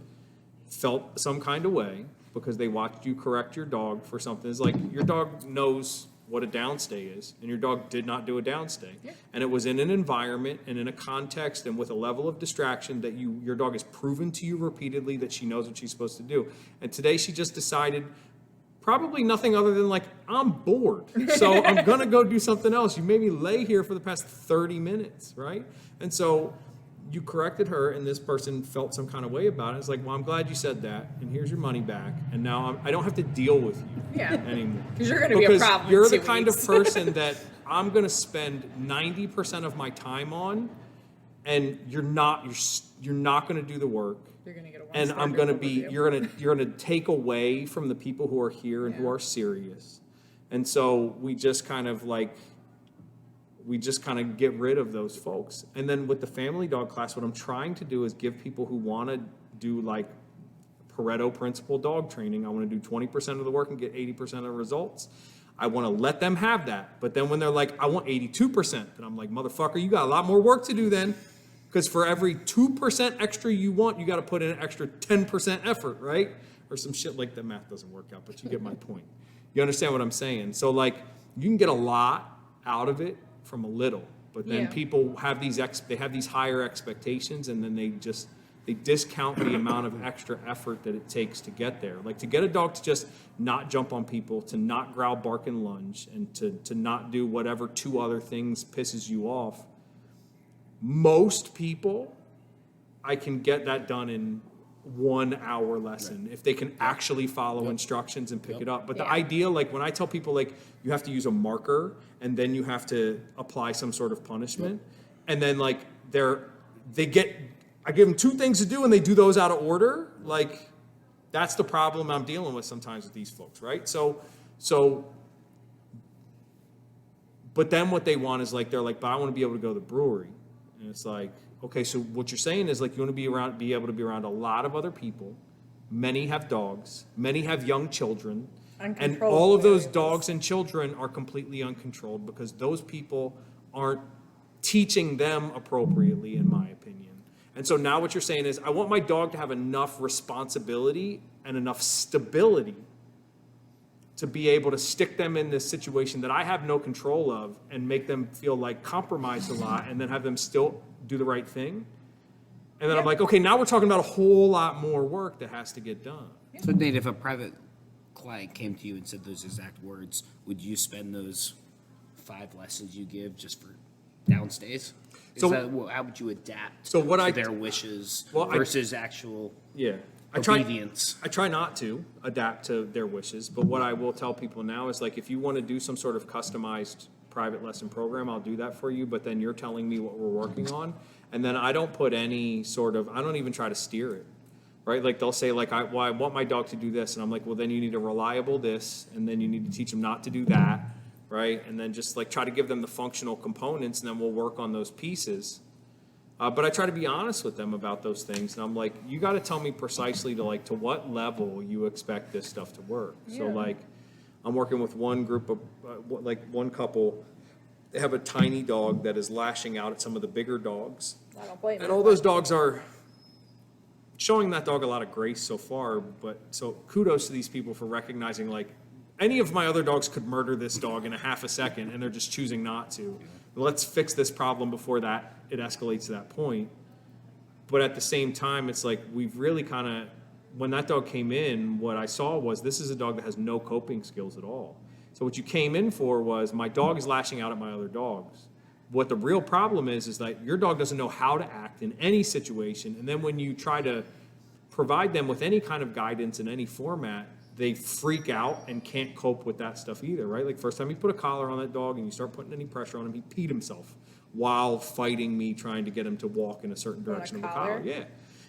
felt some kind of way because they watched you correct your dog for something. It's like your dog knows what a downstay is, and your dog did not do a downstay. Yeah. And it was in an environment and in a context and with a level of distraction that your dog has proven to you repeatedly that she knows what she's supposed to do. And today she just decided probably nothing other than like, I'm bored, so I'm gonna go do something else. You made me lay here for the past 30 minutes, right? And so you corrected her, and this person felt some kind of way about it. It's like, well, I'm glad you said that, and here's your money back, and now I don't have to deal with you Yeah. anymore. 'Cause you're gonna be a problem in You're the 2 kind weeks. of person that I'm gonna spend 90% of my time on, and you're not gonna do the work. You're gonna get a And one-star I'm gonna Google be, review. you're gonna take away from the people who are here and who Yeah. are serious. And so we just kind of get rid of those folks. And then with the family dog class, what I'm trying to do is give people who wanna do like Pareto principle dog training. I wanna do 20% of the work and get 80% of the results. I wanna let them have that. But then when they're like, I want 82%, then I'm like, motherfucker, you got a lot more work to do then. Because for every 2% extra you want, you got to put in an extra 10% effort, right? Or some shit like that. Math doesn't work out, but you get my point. You understand what I'm saying? So like, you can get a lot out of it from a little, but then Yeah. people have these higher expectations, and then they discount the amount of extra effort that it takes to get there. Like to get a dog to just not jump on people, to not growl, bark, and lunge, and to not do whatever 2 other things pisses you off. Most people, I can get that done in 1 hour lesson if they can actually follow instructions and pick it up. But the Yeah. idea, like when I tell people like you have to use a marker and then you have to apply some sort of punishment, and then like I give them 2 things to do and they do those out of order. Like that's the problem I'm dealing with sometimes with these folks, right? So But then what they want is like, they're like, but I want to be able to go to the brewery. And it's like, okay, so what you're saying is like, you want to be able to be around a lot of other people. Many have dogs, many have young children. And Uncontrolled all of those variables. dogs and children are completely uncontrolled because those people aren't teaching them appropriately, in my opinion. And so now what you're saying is, I want my dog to have enough responsibility and enough stability to be able to stick them in this situation that I have no control of and make them feel like compromised a lot and then have them still do the right thing. And then I'm like, okay, now we're talking about a whole lot more work that has to get done. So Nate, if a private client came to you and said those exact words, would you spend those 5 lessons you give just for downstays? So- How would you adapt So what to I- their wishes Well, versus actual Yeah. obedience? I try not to adapt to their wishes, but what I will tell people now is like, if you want to do some sort of customized private lesson program, I'll do that for you, but then you're telling me what we're working on. And then I don't put any sort of, I don't even try to steer it, right? Like they'll say like, I want my dog to do this. And I'm like, well, then you need a reliable this, and then you need to teach them not to do that, right? And then just like try to give them the functional components, and then we'll work on those pieces. But I try to be honest with them about those things, and I'm like, you got to tell me precisely to what level you expect this stuff to work. So Yeah. like, I'm working with one group of one couple. They have a tiny dog that is lashing out at some of the bigger dogs, I don't blame and you. all those dogs are showing that dog a lot of grace so far. But so kudos to these people for recognizing like, any of my other dogs could murder this dog in a half a second, and they're just choosing not to. Let's fix this problem before that it escalates to that point. But at the same time, it's like we've really kind of, when that dog came in, what I saw was this is a dog that has no coping skills at all. So what you came in for was my dog is lashing out at my other dogs. What the real problem is that your dog doesn't know how to act in any situation. And then when you try to provide them with any kind of guidance in any format, they freak out and can't cope with that stuff either, right? Like first time you put a collar on that dog and you start putting any pressure on him, he peed himself while fighting me trying to get him to walk in a certain direction of the collar. collar? Yeah.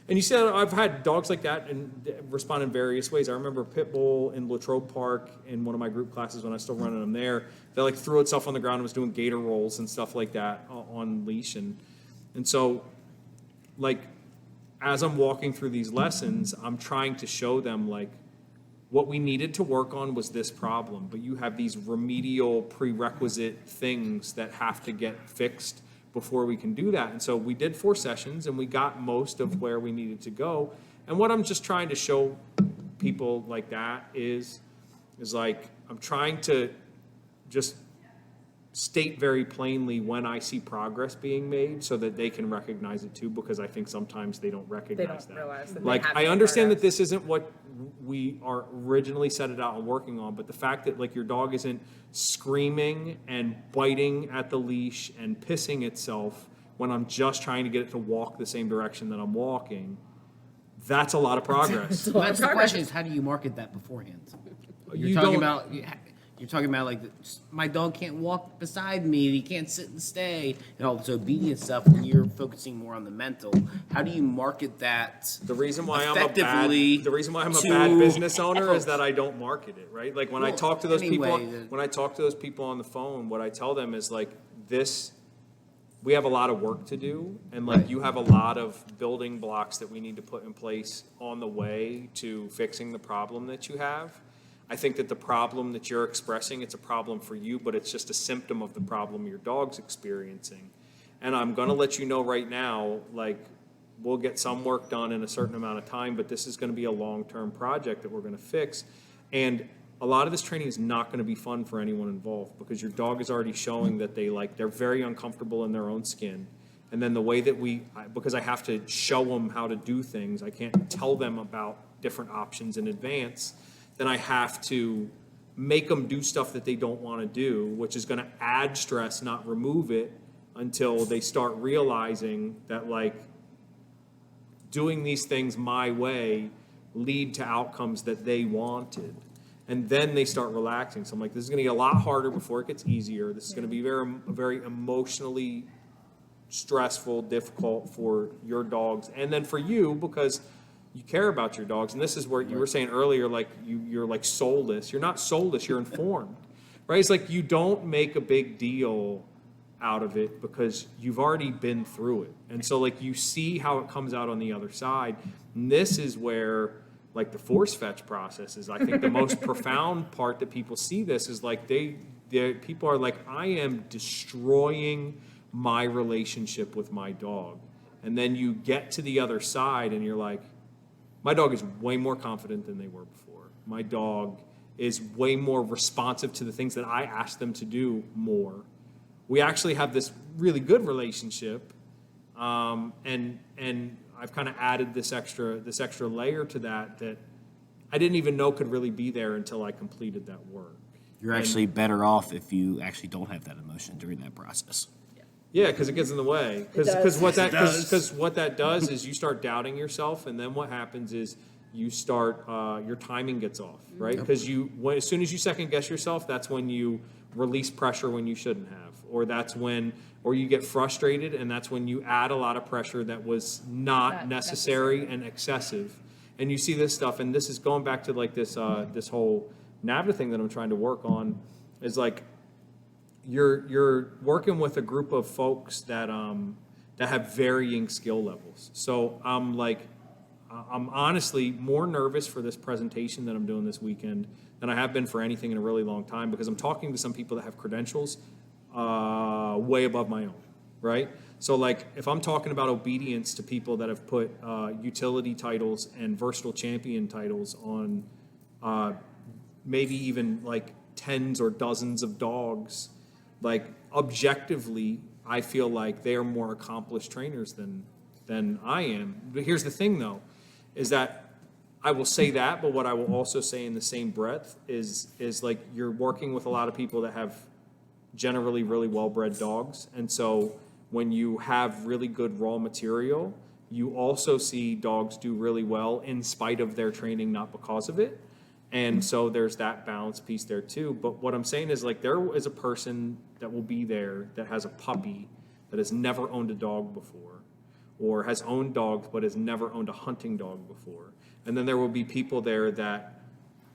And you said I've had dogs like that and respond in various ways. I remember a pit bull in Latrobe Park in one of my group classes when I was still running them there. That like threw itself on the ground and was doing gator rolls and stuff like that on leash. And so like as I'm walking through these lessons, I'm trying to show them like what we needed to work on was this problem, but you have these remedial prerequisite things that have to get fixed before we can do that. And so we did 4 sessions and we got most of where we needed to go. And what I'm just trying to show people like that is like, I'm trying to just state very plainly when I see progress being made so that they can recognize it too, because I think sometimes they don't recognize that. realize that they Like, have I made understand that progress. this isn't what we are originally set it out and working on, but the fact that like your dog isn't screaming and biting at the leash and pissing itself when I'm just trying to get it to walk the same direction that I'm walking, that's a lot of progress. Well, that's the question: is how do you market that beforehand? You're You talking don't- about you're talking about like my dog can't walk beside me, he can't sit and stay, and all this obedience stuff. When you're focusing more on the mental, how do you market that? The reason why Effectively the reason why I'm a to bad business owner is help. that I don't market it, right? Like when I Well, talk to those people, anyway, the- when I talk to those people on the phone, what I tell them is like this, we have a lot of work to do, and like Right. you have a lot of building blocks that we need to put in place on the way to fixing the problem that you have. I think that the problem that you're expressing, it's a problem for you, but it's just a symptom of the problem your dog's experiencing. And I'm gonna let you know right now, like, we'll get some work done in a certain amount of time, but this is gonna be a long-term project that we're gonna fix. And a lot of this training is not gonna be fun for anyone involved, because your dog is already showing that they're very uncomfortable in their own skin. And then the way that because I have to show them how to do things, I can't tell them about different options in advance, then I have to make them do stuff that they don't want to do, which is going to add stress, not remove it, until they start realizing that like doing these things my way lead to outcomes that they wanted. And then they start relaxing. So I'm like, this is going to get a lot harder before it gets easier. This is going to be very emotionally stressful, difficult for your dogs, and then for you, because you care about your dogs. And this is where you were saying earlier, like you're like soulless. You're not soulless, you're informed. right? It's like you don't make a big deal out of it because you've already been through it. And so like you see how it comes out on the other side. And this is where like the force fetch process is, I think, the most profound part that people see this is like people are like, I am destroying my relationship with my dog. And then you get to the other side and you're like, my dog is way more confident than they were before. My dog is way more responsive to the things that I ask them to do more. We actually have this really good relationship, and I've kind of added this extra layer to that I didn't even know could really be there until I completed that work. You're actually better off if you actually don't have that emotion during that process. Yeah, because it gets in the way. It does. Because what that does is you start doubting yourself, and then what happens is you start your timing gets off, right? Because as soon as you second guess yourself, that's when you release pressure when you shouldn't have, or you get frustrated, and that's when you add a lot of pressure that was not necessary and excessive. And you see this stuff, and this is going back to like this this whole NAVDA thing that I'm trying to work on, is like you're working with a group of folks that have varying skill levels. So I'm honestly more nervous for this presentation that I'm doing this weekend than I have been for anything in a really long time, because I'm talking to some people that have credentials way above my own, right? So like if I'm talking about obedience to people that have put utility titles and versatile champion titles on maybe even like tens or dozens of dogs, like objectively, I feel like they are more accomplished trainers than I am. But here's the thing though, is that I will say that, but what I will also say in the same breath is like you're working with a lot of people that have generally really well-bred dogs. And so when you have really good raw material, you also see dogs do really well in spite of their training, not because of it. And so there's that balance piece there too. But what I'm saying is like there is a person that will be there that has a puppy that has never owned a dog before, or has owned dogs but has never owned a hunting dog before. And then there will be people there that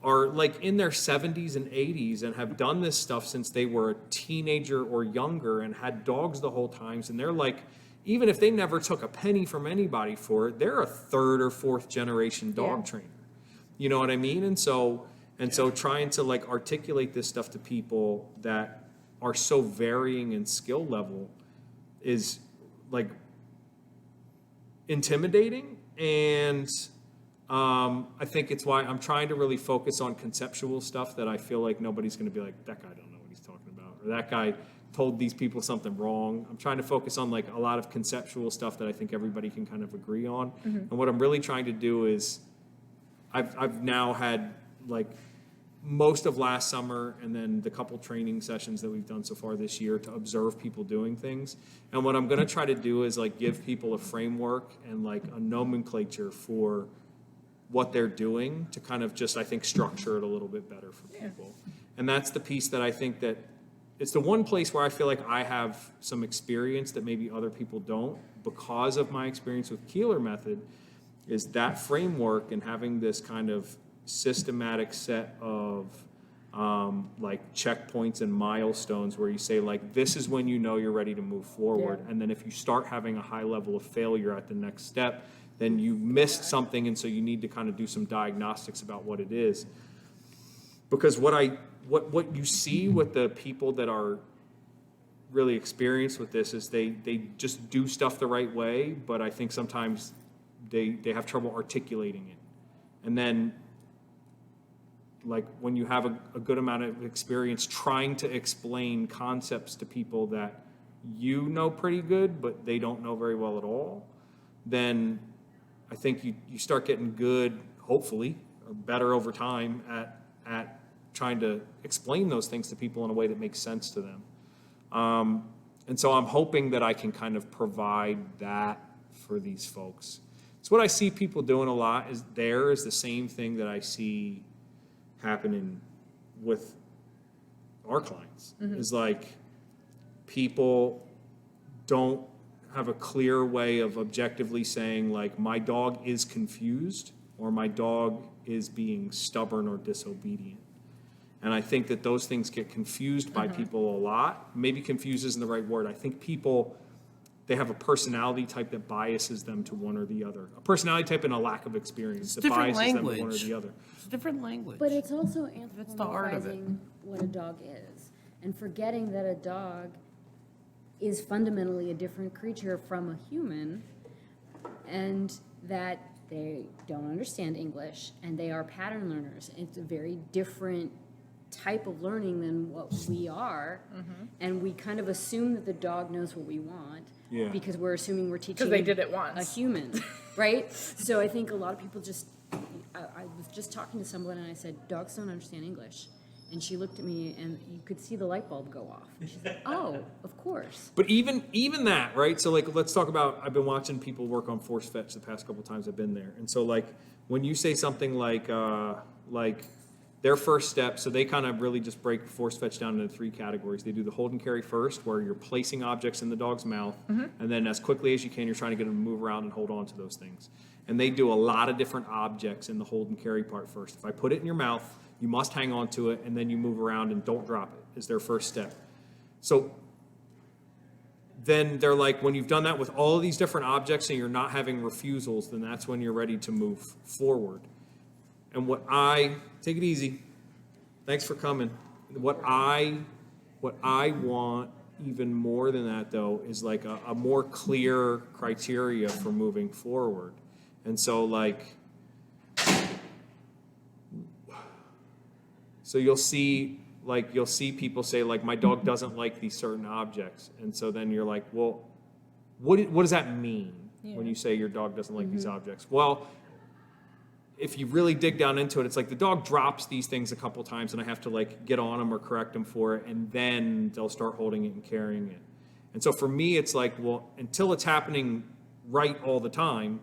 are like in their 70s and 80s and have done this stuff since they were a teenager or younger and had dogs the whole time. And they're like, even if they never took a penny from anybody for it, they're a third or fourth generation dog trainer. You know what I mean? And so trying to like articulate this stuff to people that are so varying in skill level is like intimidating. And I think it's why I'm trying to really focus on conceptual stuff that I feel like nobody's going to be like, that guy don't know what he's talking about, or that guy told these people something wrong. I'm trying to focus on like a lot of conceptual stuff that I think everybody can kind of agree on. And what I'm really trying to do is I've now had like most of last summer and then the couple training sessions that we've done so far this year to observe people doing things. And what I'm going to try to do is like give people a framework and like a nomenclature for what they're doing to kind of just, I think, structure it a little bit better for people. And that's the piece that I think that it's the one place where I feel like I have some experience that maybe other people don't, because of my experience with Keeler Method, is that framework and having this kind of systematic set of like checkpoints and milestones where you say like, this is when you know you're ready to move forward. And then if you start having a high level of failure at the next step, then you missed something, and so you need to kind of do some diagnostics about what it is. Because what you see with the people that are really experienced with this is they just do stuff the right way, but I think sometimes they have trouble articulating it. And then like when you have a good amount of experience trying to explain concepts to people that you know pretty good, but they don't know very well at all, then I think you start getting good, hopefully, or better over time at trying to explain those things to people in a way that makes sense to them. And so I'm hoping that I can kind of provide that for these folks. So what I see people doing a lot is the same thing that I see happening with our clients. Is like people don't have a clear way of objectively saying like, my dog is confused or my dog is being stubborn or disobedient. And I think that those things get confused by people a lot. Maybe confused isn't the right word. I think people, they have a personality type that biases them to one or the other. A personality type and a lack of experience that different biases them to one or language. the other. It's a different language. But it's also That's the art of it. anthropomorphizing what a dog is, and forgetting that a dog is fundamentally a different creature from a human, and that they don't understand English, and they are pattern learners. It's a very different type of learning than what we are, and we kind of assume that the dog knows what we want, Yeah. because we're assuming we're teaching they did it a once. human, right? So I think a lot of people just, I was just talking to someone and I said, dogs don't understand English. And she looked at me and you could see the light bulb go off. And she's like, oh, of course. But even that, right? So like, let's talk about, I've been watching people work on force fetch the past couple times I've been there. And so like, when you say something like their first step, so they kind of really just break force fetch down into 3 categories. They do the hold and carry first, where you're placing objects in the dog's mouth, and then as quickly as you can, you're trying to get them to move around and hold on to those things. And they do a lot of different objects in the hold and carry part first. If I put it in your mouth, you must hang on to it, and then you move around and don't drop it, is their first step. So then they're like, when you've done that with all of these different objects and you're not having refusals, then that's when you're ready to move forward. And take it easy. Thanks for coming. What I want even more than that though is like a more clear criteria for moving forward. And so like, so you'll see people say like, my dog doesn't like these certain objects. And so then you're like, well, what does that mean when you say your dog doesn't like these objects? Well, if you really dig down into it, it's like the dog drops these things a couple times and I have to like get on them or correct them for it, and then they'll start holding it and carrying it. And so for me, it's like, well, until it's happening right all the time,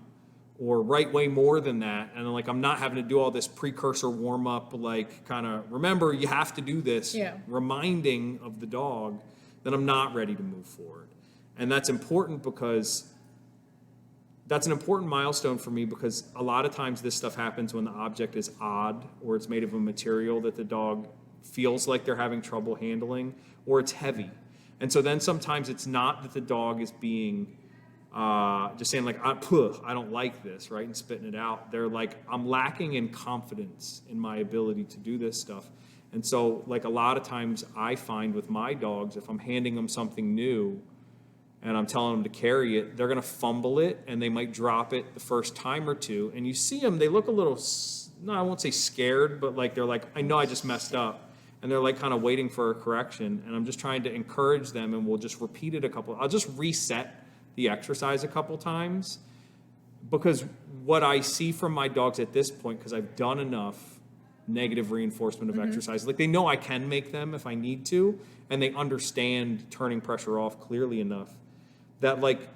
or right way more than that, and like I'm not having to do all this precursor warm up, like kind of remember you have to do this, reminding of the dog, then I'm not ready to move forward. And that's important because that's an important milestone for me, because a lot of times this stuff happens when the object is odd, or it's made of a material that the dog feels like they're having trouble handling, or it's heavy. And so then sometimes it's not that the dog is being just saying like, I don't like this, right, and spitting it out. They're like, I'm lacking in confidence in my ability to do this stuff. And so like a lot of times I find with my dogs, if I'm handing them something new and I'm telling them to carry it, they're going to fumble it and they might drop it the first time or two. And you see them, they look a little, no, I won't say scared, but like they're like, I know I just messed up. And they're like kind of waiting for a correction. And I'm just trying to encourage them, and we'll just repeat it I'll just reset the exercise a couple times, because what I see from my dogs at this point, because I've done enough negative reinforcement of exercise, like they know I can make them if I need to, and they understand turning pressure off clearly enough that like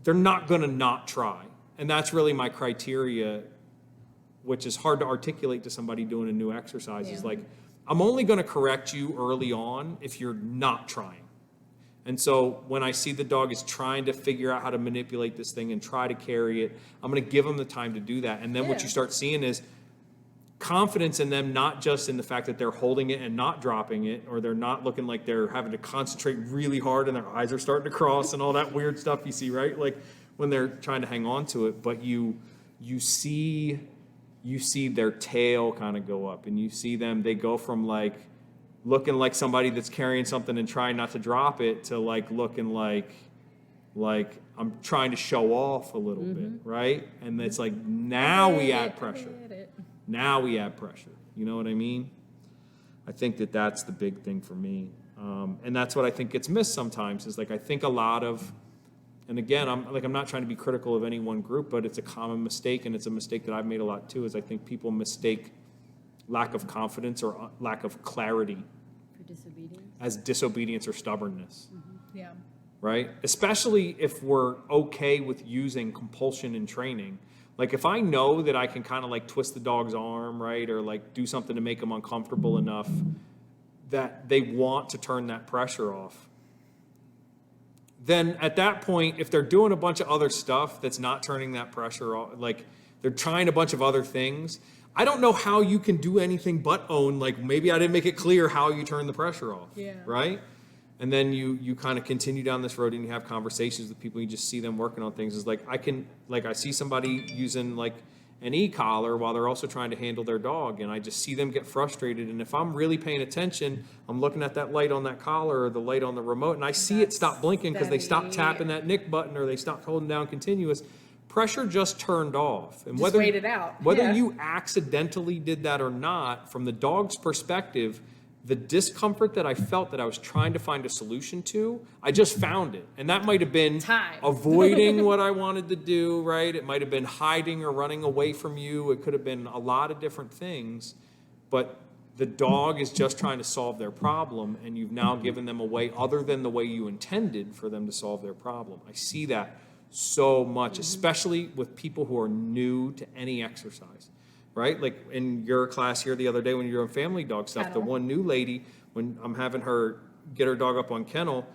they're not going to not try. And that's really my criteria, which is hard to articulate to somebody doing a new exercise. Is like, I'm only going to correct you early on if you're not trying. And so when I see the dog is trying to figure out how to manipulate this thing and try to carry it, I'm going to give them the time to do that. And then what you start seeing is confidence in them, not just in the fact that they're holding it and not dropping it, or they're not looking like they're having to concentrate really hard and their eyes are starting to cross and all that weird stuff you see, right? Like when they're trying to hang on to it, but you see their tail kind of go up, and you see them, they go from like looking like somebody that's carrying something and trying not to drop it to like looking like I'm trying to show off a little bit, right? And it's like, now we add pressure. Now we add pressure. You know what I mean? I think that that's the big thing for me. And that's what I think gets missed sometimes, is like, I think a lot of, and again, I'm not trying to be critical of any one group, but it's a common mistake, and it's a mistake that I've made a lot too, is I think people mistake lack of confidence or lack of clarity For disobedience? as disobedience or stubbornness. Yeah. Right? Especially if we're okay with using compulsion in training. Like if I know that I can kind of like twist the dog's arm, right, or like do something to make them uncomfortable enough that they want to turn that pressure off, then at that point, if they're doing a bunch of other stuff that's not turning that pressure off, like they're trying a bunch of other things, I don't know how you can do anything but own, like, maybe I didn't make it clear how you turn the pressure off. Yeah. Right? And then you kind of continue down this road and you have conversations with people, you just see them working on things. It's like, I see somebody using like an e-collar while they're also trying to handle their dog, and I just see them get frustrated. And if I'm really paying attention, I'm looking at that light on that collar or the light on the remote, and I see it stop blinking because they stop tapping that Nick button or they stop holding down continuous. Pressure just turned off. And Just whether wait it out. whether Yeah. you accidentally did that or not, from the dog's perspective, the discomfort that I felt that I was trying to find a solution to, I just found it. And that might have been Time. avoiding what I wanted to do, right? It might have been hiding or running away from you. It could have been a lot of different things. But the dog is just trying to solve their problem, and you've now given them a way other than the way you intended for them to solve their problem. I see that so much, especially with people who are new to any exercise. Right? Like in your class here the other day when you're doing family dog stuff, the Kennel. one new lady, when I'm having her get her dog up on kennel,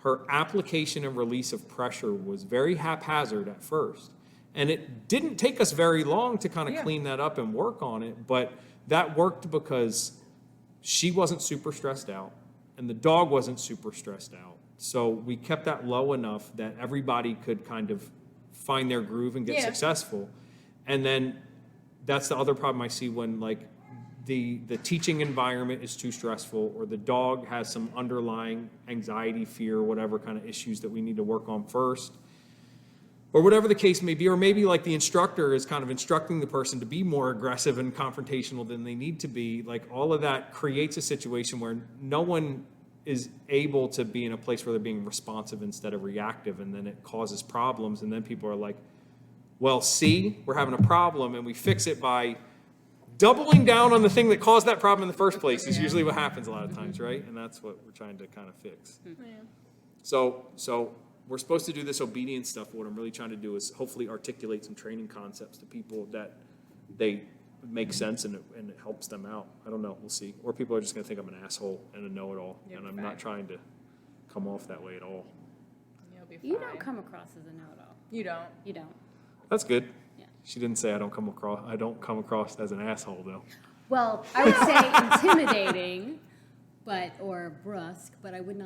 her application and release of pressure was very haphazard at first. And it didn't take us very long to kind of Yeah. clean that up and work on it, but that worked because she wasn't super stressed out and the dog wasn't super stressed out. So we kept that low enough that everybody could kind of find their groove and get Yeah. successful. And then that's the other problem I see when like the teaching environment is too stressful, or the dog has some underlying anxiety, fear, whatever kind of issues that we need to work on first, or whatever the case may be, or maybe like the instructor is kind of instructing the person to be more aggressive and confrontational than they need to be. Like all of that creates a situation where no one is able to be in a place where they're being responsive instead of reactive, and then it causes problems, and then people are like, well, see, we're having a problem, and we fix it by doubling down on the thing that caused that problem in the first place is usually what happens a lot of times, right? And that's what we're trying to kind of fix. So we're supposed to do this obedience stuff, but what I'm really trying to do is hopefully articulate some training concepts to people that they make sense and it helps them out. I don't know, we'll see. Or people are just gonna think I'm an asshole and a know-it-all, You'll and be I'm not fine. trying to come off that way at all. You'll be You fine. don't come across as a know-it-all. You don't. You don't. That's good. Yeah. She didn't say I don't come across as an asshole though. Well, I would say intimidating, or brusque, but I wouldn't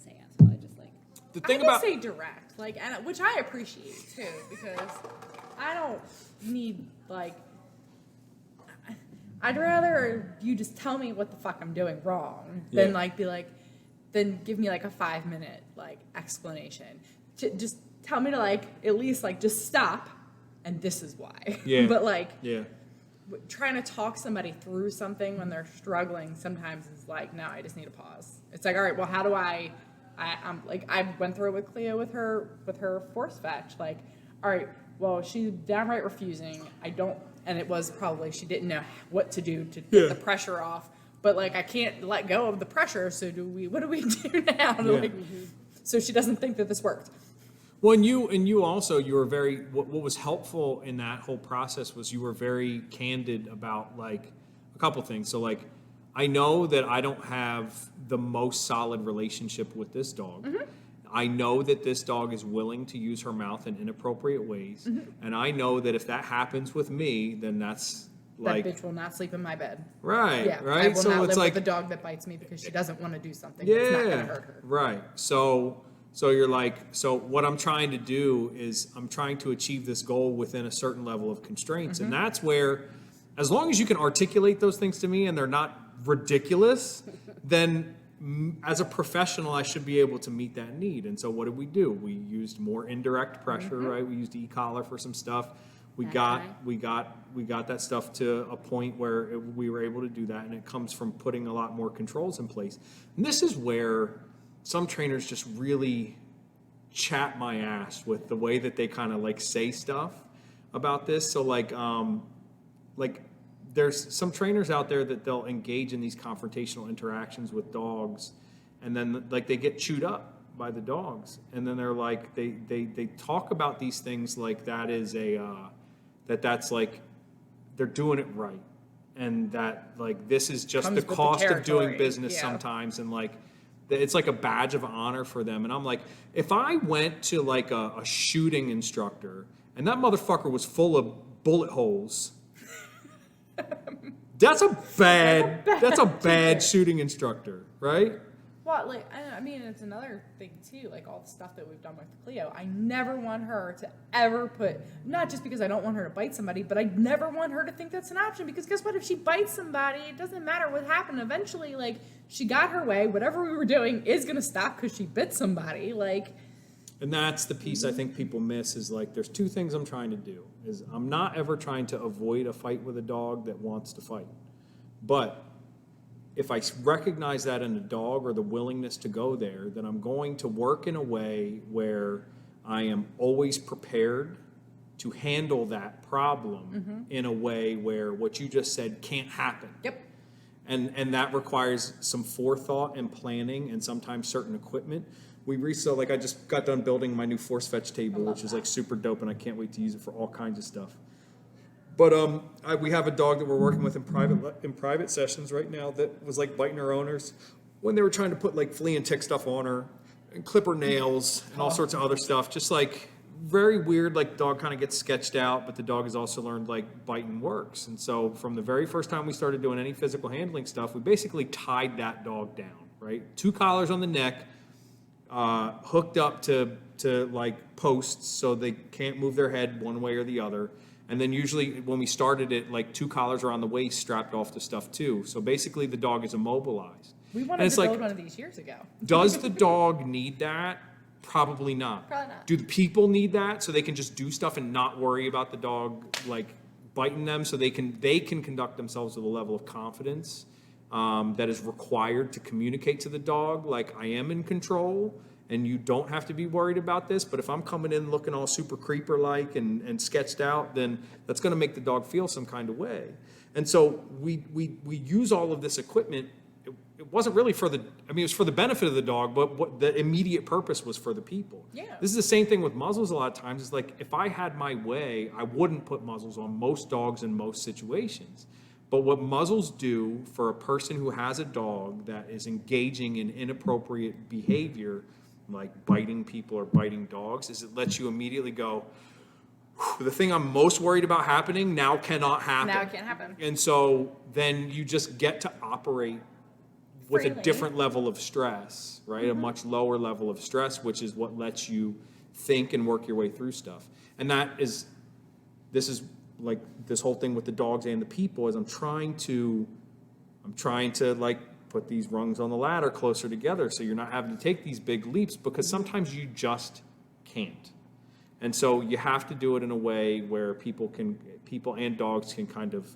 say asshole. I just like. The I thing would about say direct, like, and which I appreciate too, because I don't need like. I'd rather you just tell me what the fuck I'm doing wrong than Yeah. like be like, then give me like a 5-minute like explanation. Just tell me to like at least like just stop, and this is why. Yeah. But like yeah. trying to talk somebody through something when they're struggling sometimes is like, no, I just need a pause. It's like, all right, well, how do I'm like, I went through it with Cleo with her force fetch. Like, all right, well, she's downright refusing. And it was probably, she didn't know what to do to get the pressure off. But like, I can't let go of the pressure. So what do we do now? To, Yeah. like, so she doesn't think that this worked. Well, and you also, you were very, what was helpful in that whole process was you were very candid about like a couple things. So like, I know that I don't have the most solid relationship with this dog. Mm-hmm. I know that this dog is willing to use her mouth in inappropriate ways. Mm-hmm. And I know that if that happens with me, then that's like, That bitch will not sleep in my bed. right, Yeah, right? I will So not it's live like, with a dog that bites me because she doesn't want to do something that's not going to hurt her. right. So you're like, so what I'm trying to do is I'm trying to achieve this goal within a certain level of constraints. And that's where, as long as you can articulate those things to me and they're not ridiculous, then as a professional, I should be able to meet that need. And so what did we do? We used more indirect pressure, right? We used e-collar for some stuff. We got that stuff to a point where we were able to do that, and it comes from putting a lot more controls in place. And this is where some trainers just really chat my ass with the way that they kind of like say stuff about this. So like there's some trainers out there that they'll engage in these confrontational interactions with dogs, and then like they get chewed up by the dogs, and then they're like they talk about these things like that is that's like they're doing it right, and that like this is just Comes the with the cost of doing territory, business yeah. sometimes, and like it's like a badge of honor for them. And I'm like, if I went to like a shooting instructor and that motherfucker was full of bullet holes That's a bad shooting instructor, right? Well, like, I mean, it's another thing too, like all the stuff that we've done with Cleo. I never want her to ever put, not just because I don't want her to bite somebody, but I never want her to think that's an option, because guess what? If she bites somebody, it doesn't matter what happened. Eventually, like, she got her way. Whatever we were doing is going to stop because she bit somebody. Like, And that's the piece I think people miss is like, there's two things I'm trying to do. Is I'm not ever trying to avoid a fight with a dog that wants to fight. But if I recognize that in a dog or the willingness to go there, then I'm going to work in a way where I am always prepared to handle that problem in a way where what you just said can't happen. yep. And that requires some forethought and planning and sometimes certain equipment. We recently, like I just got done building my new force fetch table, which is like super dope, and I can't wait to use it for all kinds of stuff. But we have a dog that we're working with in private sessions right now that was like biting her owners when they were trying to put like flea and tick stuff on her and clip her nails and all sorts of other stuff. Just like very weird, like dog kind of gets sketched out, but the dog has also learned like biting works. And so from the very first time we started doing any physical handling stuff, we basically tied that dog down, right? 2 collars on the neck, hooked up to like posts so they can't move their head one way or the other. And then usually when we started it, like 2 collars around the waist strapped off to stuff too. So basically the dog is immobilized. We And wanted it's to like, build one of these years ago. does the dog need that? Probably not. Probably not. Do the people need that so they can just do stuff and not worry about the dog like biting them, so they can conduct themselves with a level of confidence that is required to communicate to the dog like, I am in control and you don't have to be worried about this. But if I'm coming in looking all super creeper like and sketched out, then that's going to make the dog feel some kind of way. And so we use all of this equipment. It wasn't really for it was for the benefit of the dog, but what the immediate purpose was for the people. Yeah. This is the same thing with muzzles a lot of times. It's like, if I had my way, I wouldn't put muzzles on most dogs in most situations. But what muzzles do for a person who has a dog that is engaging in inappropriate behavior, like biting people or biting dogs, is it lets you immediately go, the thing I'm most worried about happening now cannot happen. Now it can't happen. And so then you just get to operate with a Freely. different level of stress, right? A much lower level of stress, which is what lets you think and work your way through stuff. And this is like this whole thing with the dogs and the people is I'm trying to like put these rungs on the ladder closer together so you're not having to take these big leaps, because sometimes you just can't. And so you have to do it in a way where people and dogs can kind of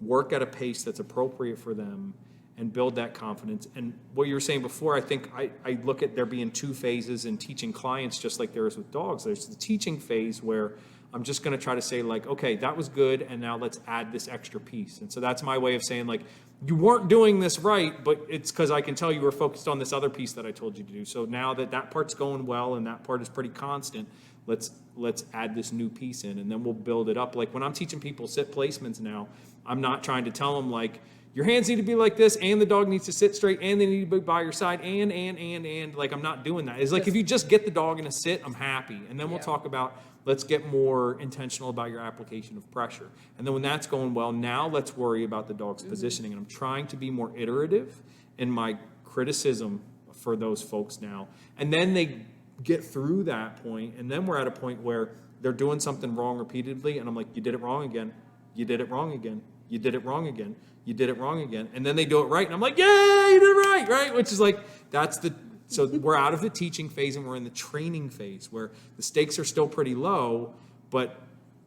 work at a pace that's appropriate for them and build that confidence. And what you were saying before, I think I look at there being 2 phases in teaching clients, just like there is with dogs. There's the teaching phase where I'm just going to try to say like, okay, that was good, and now let's add this extra piece. And so that's my way of saying like, you weren't doing this right, but it's because I can tell you were focused on this other piece that I told you to do. So now that part's going well and that part is pretty constant, let's add this new piece in, and then we'll build it up. Like when I'm teaching people sit placements now, I'm not trying to tell them like, your hands need to be like this, and the dog needs to sit straight, and they need to be by your side, and like, I'm not doing that. It's like, if you just get the dog in a sit, I'm happy. And then we'll talk about, let's get more intentional about your application of pressure. And then when that's going well, now let's worry about the dog's positioning. And I'm trying to be more iterative in my criticism for those folks now. And then they get through that point, and then we're at a point where they're doing something wrong repeatedly, and I'm like, you did it wrong again. You did it wrong again. You did it wrong again. You did it wrong again. And then they do it right. And I'm like, yay, you did it right? Which is like, so we're out of the teaching phase and we're in the training phase where the stakes are still pretty low, but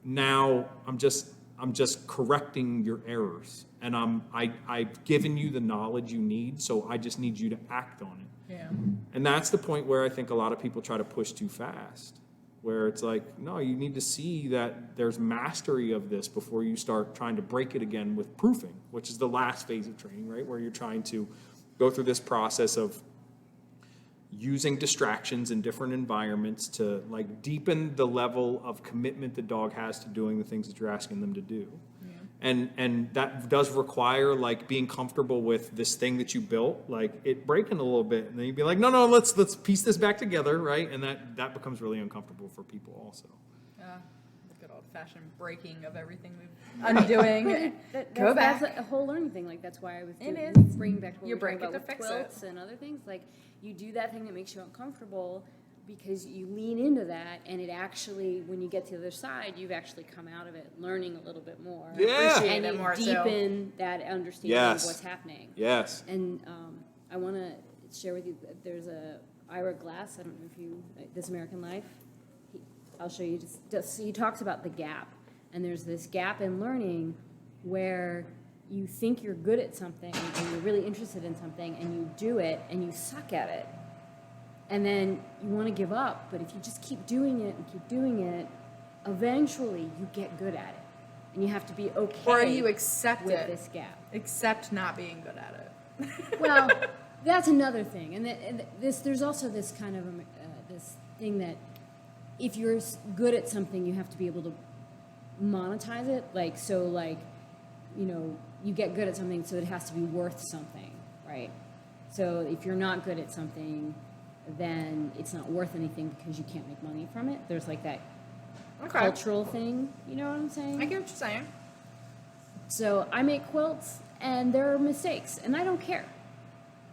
now I'm just correcting your errors. And I've given you the knowledge you need, so I just need you to act on it. Yeah. And that's the point where I think a lot of people try to push too fast, where it's like, no, you need to see that there's mastery of this before you start trying to break it again with proofing, which is the last phase of training, right? Where you're trying to go through this process of using distractions in different environments to like deepen the level of commitment the dog has to doing the things that you're asking them to do. And that does require like being comfortable with this thing that you built, like it breaking a little bit, and then you'd be like, no, let's piece this back together, right? And that becomes really uncomfortable for people also. Yeah. Good old old-fashioned breaking of everything we've undoing. Go That's back. a whole learning thing. Like that's why I was It doing, is. bringing back to what You we were talking break it about to with fix quilts it. and other things. Like you do that thing that makes you uncomfortable because you lean into that, and it actually, when you get to the other side, you've actually come out of it learning a little bit more. Yeah. Appreciate And it you more, too. deepen that understanding Yes. of what's happening. Yes. And I want to share with you that there's a Ira Glass. I don't know if you This American Life. I'll show you. So he talks about the gap, and there's this gap in learning where you think you're good at something and you're really interested in something, and you do it and you suck at it, and then you want to give up. But if you just keep doing it and keep doing it, eventually you get good at it, and you have to be okay. Or you accept with it. this gap. Accept not being good at it. Well, that's another thing, and there's also this kind of this thing that if you're good at something, you have to be able to monetize it. You get good at something, so it has to be worth something, right? So if you're not good at something, then it's not worth anything because you can't make money from it. There's like that Okay. cultural thing, you know what I'm saying? I get what you're saying. So I make quilts, and there are mistakes, and I don't care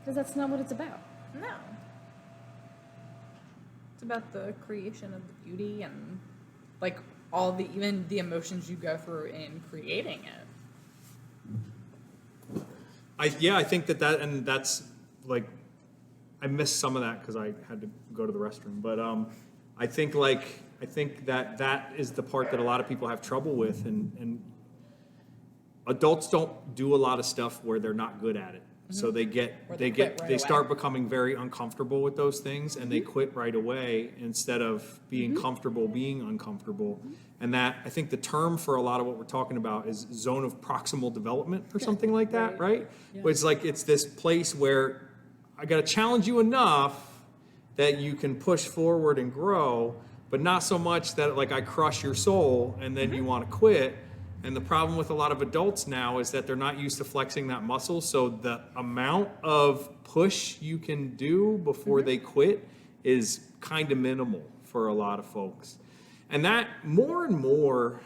because that's not what it's about. No. It's about the creation of the beauty and like even the emotions you go through in creating it. I think that's like, I missed some of that because I had to go to the restroom. But I think that is the part that a lot of people have trouble with, and adults don't do a lot of stuff where they're not good at it. So they Or they quit right start away. becoming very uncomfortable with those things, and they quit right away instead of being comfortable being uncomfortable. And that, I think the term for a lot of what we're talking about is zone of proximal development or something like that, right? But it's like, it's this place where I got to challenge you enough that you can push forward and grow, but not so much that like I crush your soul and then you want to quit. And the problem with a lot of adults now is that they're not used to flexing that muscle. So the amount of push you can do before they quit is kind of minimal for a lot of folks. And that more and more,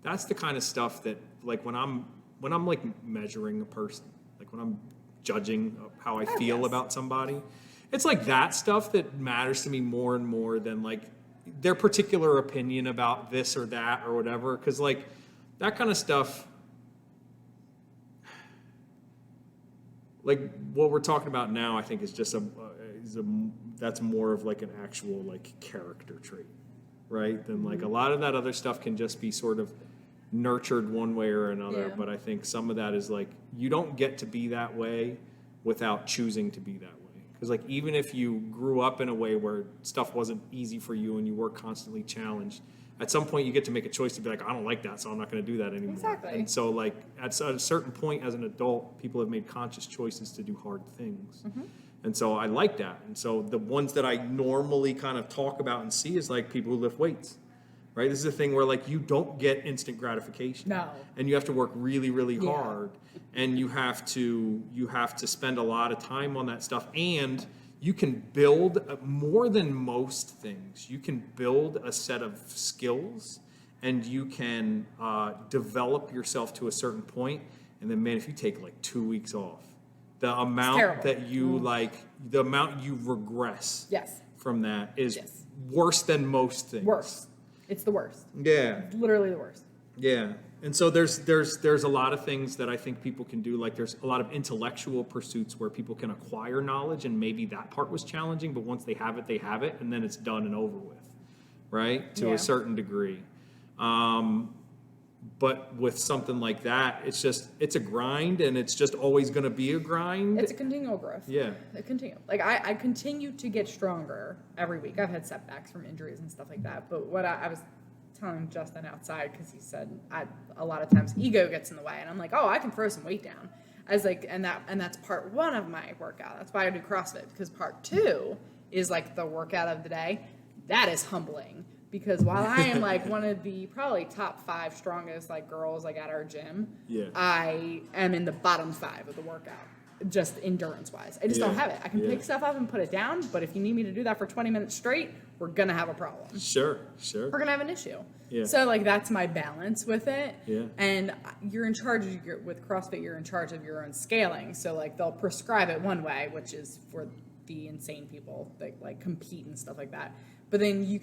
that's the kind of stuff that like when I'm like measuring a person, like when I'm judging how I feel yes. about somebody, it's like that stuff that matters to me more and more than like their particular opinion about this or that or whatever. Because like that kind of stuff, like what we're talking about now, I think is just that's more of like an actual like character trait, right? Than like a lot of that other stuff can just be sort of nurtured one way or another. Yeah. But I think some of that is like you don't get to be that way without choosing to be that way. Because like even if you grew up in a way where stuff wasn't easy for you and you were constantly challenged, at some point you get to make a choice to be like, I don't like that, so I'm not going to do that anymore. Exactly. And so like at a certain point as an adult, people have made conscious choices to do hard things. And so I like that. And so the ones that I normally kind of talk about and see is like people who lift weights, right? This is a thing where like you don't get instant gratification. No. And you have to work really, really Yeah. hard. And you have to spend a lot of time on that stuff. And you can build more than most things. You can build a set of skills, and you can develop yourself to a certain point. And then, man, if you take like 2 weeks off, the amount terrible. that you the amount you regress Yes. from that is Yes. worse than most things. Worst. It's the worst. Yeah. It's literally the worst. Yeah. And so there's a lot of things that I think people can do. Like there's a lot of intellectual pursuits where people can acquire knowledge, and maybe that part was challenging, but once they have it, and then it's done and over with, right? To Yeah. a certain degree. But with something like that, it's a grind, and it's just always going to be a grind. It's a continual growth. Yeah. A continual. Like I continue to get stronger every week. I've had setbacks from injuries and stuff like that. But what I was telling Justin outside, because he said a lot of times ego gets in the way, and I'm like, oh, I can throw some weight down. I was like, and that's part one of my workout. That's why I do CrossFit, because part two is like the workout of the day. That is humbling, because while I am like one of the probably top 5 strongest like girls like at our gym, Yeah. I am in the bottom 5 of the workout. just endurance wise. I just don't Yeah, have it. I can yeah. pick stuff up and put it down, but if you need me to do that for 20 minutes straight, we're gonna have a problem. Sure. We're gonna have an issue. Yeah. So like that's my balance with it. Yeah. And you're in charge with CrossFit. You're in charge of your own scaling. So like they'll prescribe it one way, which is for the insane people that like compete and stuff like that. But then you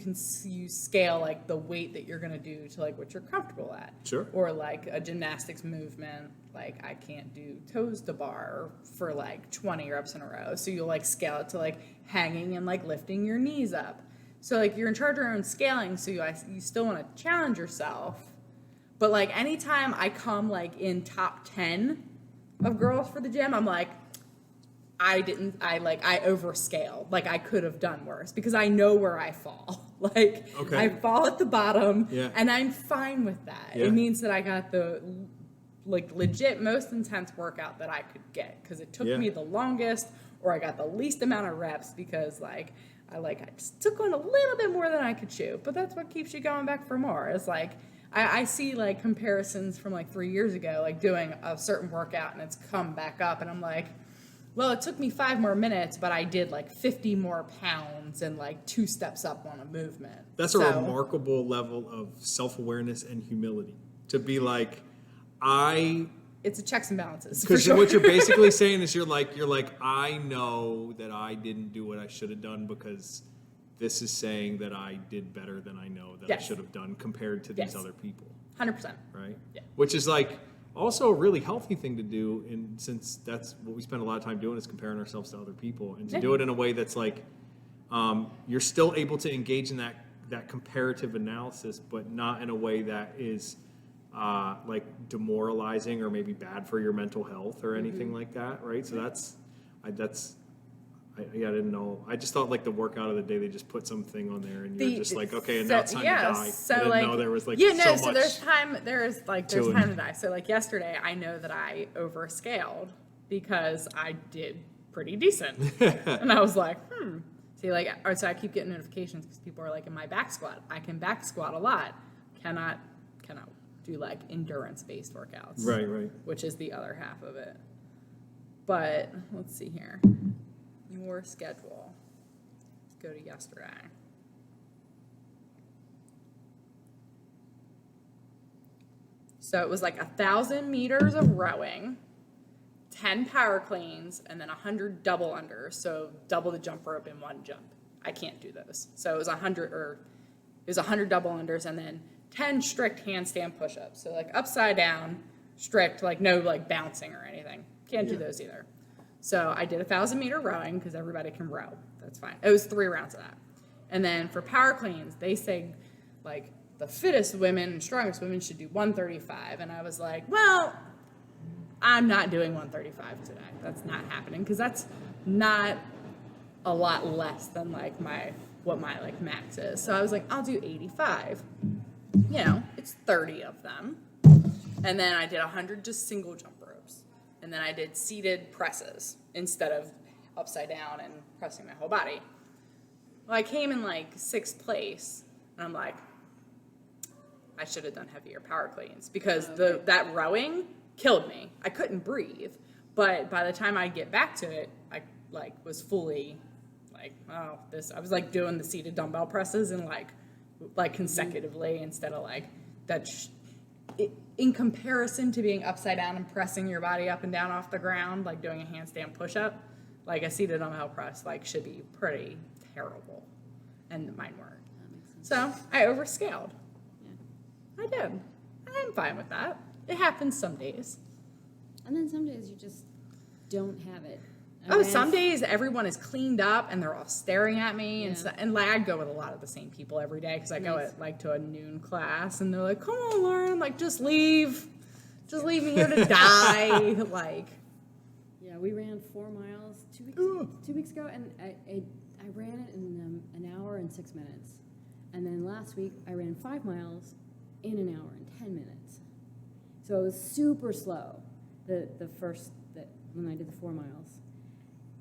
scale like the weight that you're gonna do to like what you're comfortable at. Sure. Or like a gymnastics movement, like I can't do toes to bar for like 20 reps in a row. So you'll like scale it to like hanging and like lifting your knees up. So like you're in charge of your own scaling. So you still want to challenge yourself. But like anytime I come like in top 10 of girls for the gym, I'm like, I overscaled. Like I could have done worse because I know where I fall. Like Okay. I fall at the bottom Yeah. and I'm fine with that. Yeah. It means that I got the like legit most intense workout that I could get because it took Yeah. me the longest or I got the least amount of reps because I just took on a little bit more than I could chew. But that's what keeps you going back for more. It's like I see like comparisons from like 3 years ago, like doing a certain workout and it's come back up and I'm like, well, it took me 5 more minutes, but I did like 50 more pounds and like 2 steps up on a movement. That's a remarkable level of self-awareness and humility to be like, It's a checks and balances. For because sure. what you're basically saying is you're like, I know that I didn't do what I should have done because this is saying that I did better than I know that I Yes. should have done compared to these Yes. other people, 100%. right? Yeah. Which is like also a really healthy thing to do, and since that's what we spend a lot of time doing is comparing ourselves to other people, and to do it in a way that's like you're still able to engage in that comparative analysis, but not in a way that is like demoralizing or maybe bad for your mental health or anything like that, right? So I didn't know. I just thought like the workout of the day, they just put something on there and you're just like, okay, and now it's time to die. So I didn't like, know there was like so much. there's time to time it. to die. So like yesterday, I know that I overscaled because I did pretty decent, and I was like, See, like, so I keep getting notifications because people are like, in my back squat, I can back squat a lot, cannot do like endurance based workouts, Right. which is the other half of it. But let's see here. Your schedule. Let's go to yesterday. So it was like 1,000 meters of rowing, 10 power cleans, and then 100 double unders. So double the jump rope in one jump. I can't do those. So it was 100 double unders and then 10 strict handstand push-ups. So like upside down, strict, like no like bouncing or anything. Can't do those either. So I did 1,000 meter rowing because everybody can row. That's fine. It was 3 rounds of that. And then for power cleans, they say like the fittest women and strongest women should do 135. And I was like, well, I'm not doing 135 today. That's not happening because that's not a lot less than like what my like max is. So I was like, I'll do 85. You know, it's 30 of them. And then I did 100 just single jump ropes. And then I did seated presses instead of upside down and pressing my whole body. Well, I came in like 6th place, and I'm like, I should have done heavier power cleans because that rowing killed me. I couldn't breathe. But by the time I get back to it, I like was fully like, oh, this. I was like doing the seated dumbbell presses and like consecutively instead of like that. In comparison to being upside down and pressing your body up and down off the ground, like doing a handstand push-up, like a seated dumbbell press, like should be pretty terrible, and mine weren't. That makes sense. So I overscaled. Yeah. I did. I'm fine with that. It happens some days. And then some days you just don't have it. Some days everyone is cleaned up and they're all staring at me, Yeah. and like I go with a lot of the same people every day because I go Nice. at like to a noon class, and they're like, "Come on, Lauren!" I'm like, "Just leave me here to die." Like, Yeah, we ran 4 miles 2 weeks ago, and I ran it in an hour and 6 minutes. And then last week I ran 5 miles in an hour and 10 minutes. So it was super slow. When I did the 4 miles,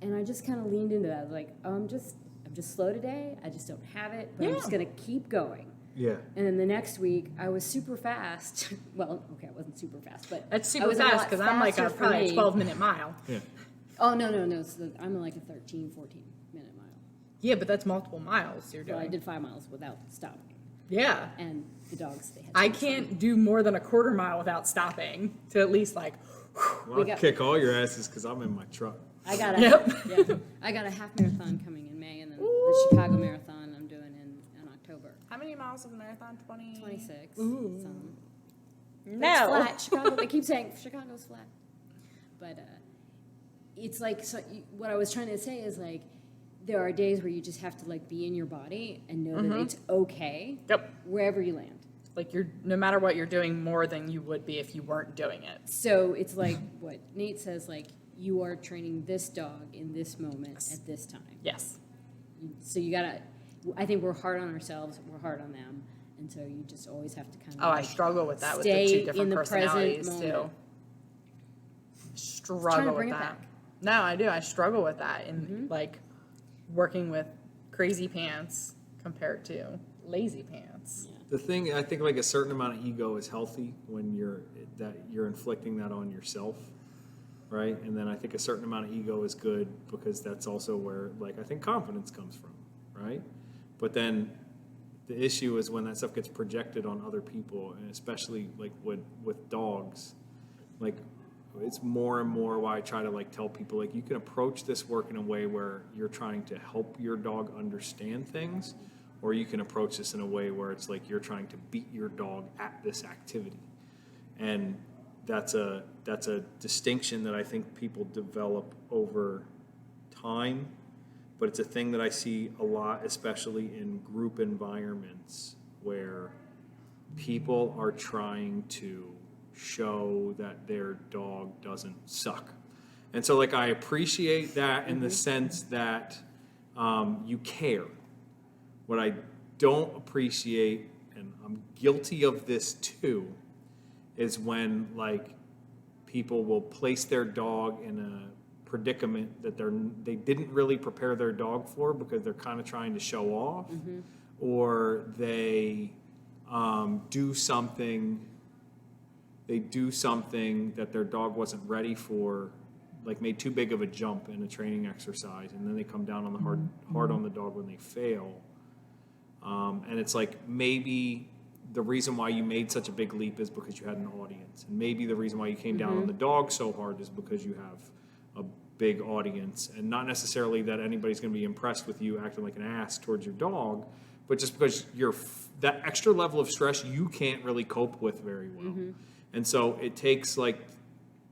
and I just kind of leaned into that. I was like, oh, I'm just slow today. I just don't have it, but I'm just gonna keep going. Yeah. And then the next week, I was super fast. Well, okay, I wasn't super fast, but that's I super was a lot fast because I'm like faster for probably a me. 12-minute mile. Yeah. Oh, no, so I'm like a 13, 14-minute mile. Yeah, but that's multiple miles you're So I doing. did 5 miles without stopping. Yeah. And the dogs, they had I so much fun. can't do more than a quarter mile without stopping to at least like, Well, We I'll got- kick all your asses because I'm in my truck. I got a Yep. yeah, I got a half marathon coming in May, and then the Chicago Marathon I'm doing in October. how many miles of the marathon? 26. Ooh. Some. But No. It's flat. Chicago. They keep saying Chicago's flat, but it's like what I was trying to say is like there are days where you just have to like be in your body and know that it's okay Yep. wherever you land. Like you're, no matter what, you're doing more than you would be if you weren't doing it. So it's like what Nate says, like you are training this dog in this moment at this time. Yes. So you gotta. I think we're hard on ourselves. We're hard on them, and so you just always have to kind of. Oh, I struggle with that with the stay two in different the personalities present too. moment. Struggle trying to with bring it that. back. No, I do. I struggle with that in like working with crazy pants compared to lazy pants. The thing, I think like a certain amount of ego is healthy when you're inflicting that on yourself, right? And then I think a certain amount of ego is good because that's also where like I think confidence comes from, right? But then the issue is when that stuff gets projected on other people, and especially like with dogs, like it's more and more why I try to like tell people like you can approach this work in a way where you're trying to help your dog understand things, or you can approach this in a way where it's like you're trying to beat your dog at this activity. And that's a distinction that I think people develop over time, but it's a thing that I see a lot, especially in group environments where people are trying to show that their dog doesn't suck. And so like I appreciate that in the sense that you care. What I don't appreciate, and I'm guilty of this too, is when like people will place their dog in a predicament that they didn't really prepare their dog for because they're kind of trying to show off, or they do something that their dog wasn't ready for, like made too big of a jump in a training exercise, and then they come down on the hard on the dog when they fail. And it's like maybe the reason why you made such a big leap is because you had an audience, and maybe the reason why you came down on the dog so hard is because you have a big audience, and not necessarily that anybody's going to be impressed with you acting like an ass towards your dog, but just because that extra level of stress you can't really cope with very well. And so it takes like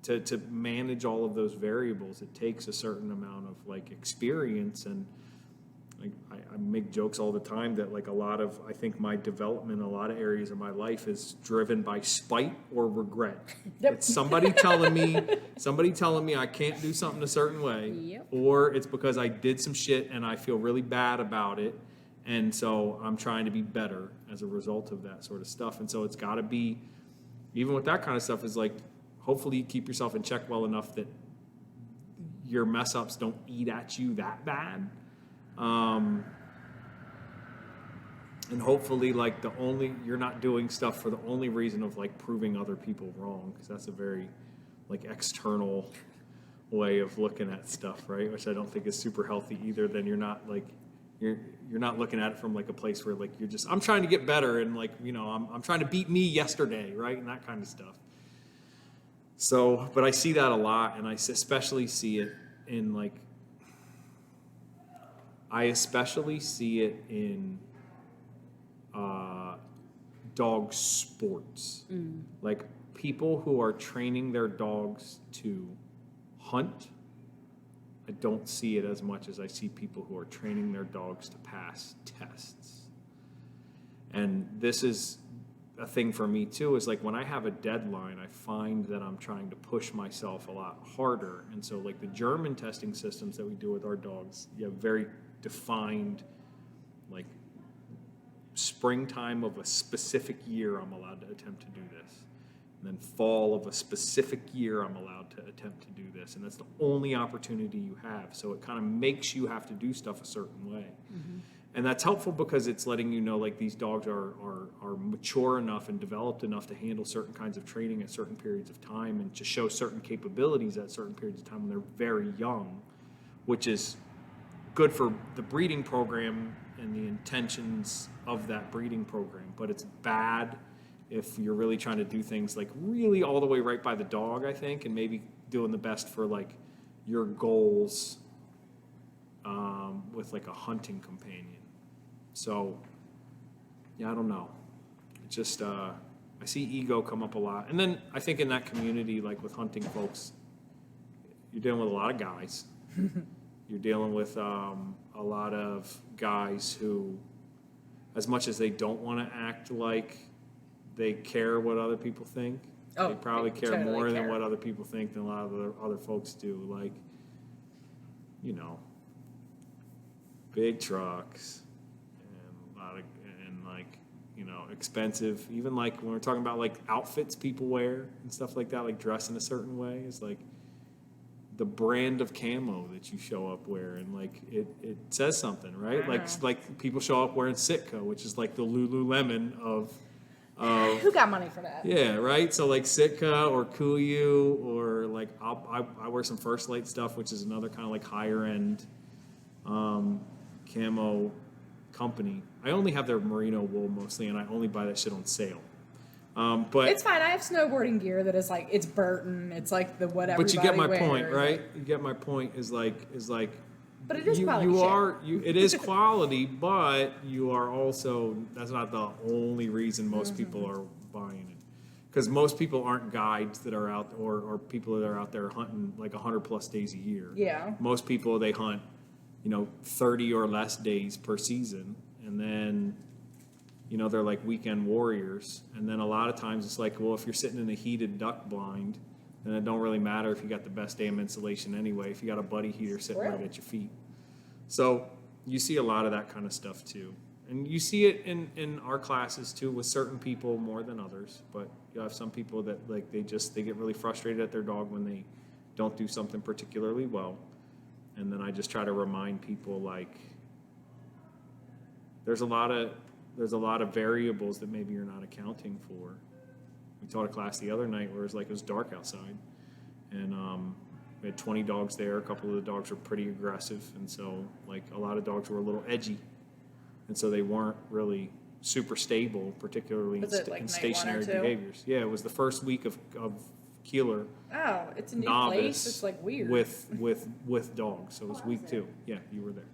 to manage all of those variables, it takes a certain amount of like experience. And like I make jokes all the time that like I think my development in a lot of areas of my life is driven by spite or regret. Yep. It's somebody telling me I can't do something a certain way, Yep. or it's because I did some shit and I feel really bad about it, and so I'm trying to be better as a result of that sort of stuff. And so it's got to be, even with that kind of stuff, is like hopefully you keep yourself in check well enough that your mess ups don't eat at you that bad. And hopefully like you're not doing stuff for the only reason of like proving other people wrong, because that's a very like external way of looking at stuff, right? Which I don't think is super healthy either. Then you're not like you're not looking at it from like a place where like you're just, I'm trying to get better, and like, you know, I'm trying to beat me yesterday, right? And that kind of stuff. So, but I see that a lot, and I especially see it in like, dog sports. Like people who are training their dogs to hunt, I don't see it as much as I see people who are training their dogs to pass tests. And this is a thing for me too, is like when I have a deadline, I find that I'm trying to push myself a lot harder. And so like the German testing systems that we do with our dogs, you have very defined like springtime of a specific year I'm allowed to attempt to do this. And then fall of a specific year I'm allowed to attempt to do this. And that's the only opportunity you have. So it kind of makes you have to do stuff a certain way. And that's helpful because it's letting you know like these dogs are are mature enough and developed enough to handle certain kinds of training at certain periods of time and to show certain capabilities at certain periods of time when they're very young, which is good for the breeding program and the intentions of that breeding program. But it's bad if you're really trying to do things like really all the way right by the dog, I think, and maybe doing the best for like your goals with like a hunting companion. So, yeah, I don't know. It just, I see ego come up a lot. And then I think in that community, like with hunting folks, you're dealing with a lot of guys. You're dealing with a lot of guys who, as much as they don't want to act like they care what other people think, Oh, they probably they care totally more than care. what other people think than a lot of the other folks do. Like, you know, big trucks and a lot of, and like, you know, expensive, even like when we're talking about like outfits people wear and stuff like that, like dress in a certain way, is like the brand of camo that you show up wearing, like it says something, right? Like people show up wearing Sitka, which is like the Lululemon of Who got money for that? yeah, right. So like Sitka or Kuiu or like I wear some First Light stuff, which is another kind of like higher end camo company. I only have their merino wool mostly, and I only buy that shit on sale. But It's fine. I have snowboarding gear that is like, it's Burton. It's like the whatever. but you get my wears. point, right? You get my point. Is like But it is you, quality shit. it is quality, but you are also, that's not the only reason most Mm-hmm. people are buying it. Because most people aren't guides that are out, or people that are out there hunting like 100+ days a year. Yeah. Most people, they hunt, 30 or less days per season. And then, they're like weekend warriors. And then a lot of times it's like, well, if you're sitting in a heated duck blind, then it don't really matter if you got the best damn insulation anyway, if you got a buddy heater sitting right at your feet. So you see a lot of that kind of stuff too. And you see it in our classes too, with certain people more than others. But you have some people that like they get really frustrated at their dog when they don't do something particularly well. And then I just try to remind people like there's a lot of variables that maybe you're not accounting for. We taught a class the other night where it was dark outside, and we had 20 dogs there. A couple of the dogs were pretty aggressive, and so like a lot of dogs were a little edgy, and so they weren't really super stable, particularly Was it, like, in night stationary 1 or 2? behaviors. Yeah, it was the first week of Keeler Oh, it's a new novice place. It's like weird. with dogs. So it was week 2. Yeah, you were there.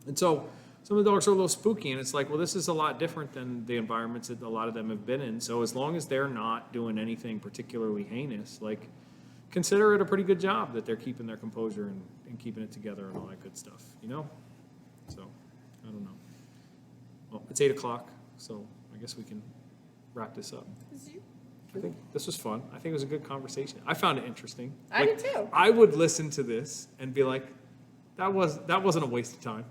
And so some of the dogs are a little spooky, and it's like, well, this is a lot different than the environments that a lot of them have been in. So as long as they're not doing anything particularly heinous, like consider it a pretty good job that they're keeping their composure and keeping it together and all that good stuff, So I don't know. Well, it's 8:00, so I guess we can wrap this up. I think this was fun. I think it was a good conversation. I found it interesting. I did too. I would listen to this and be like, that wasn't a waste of time.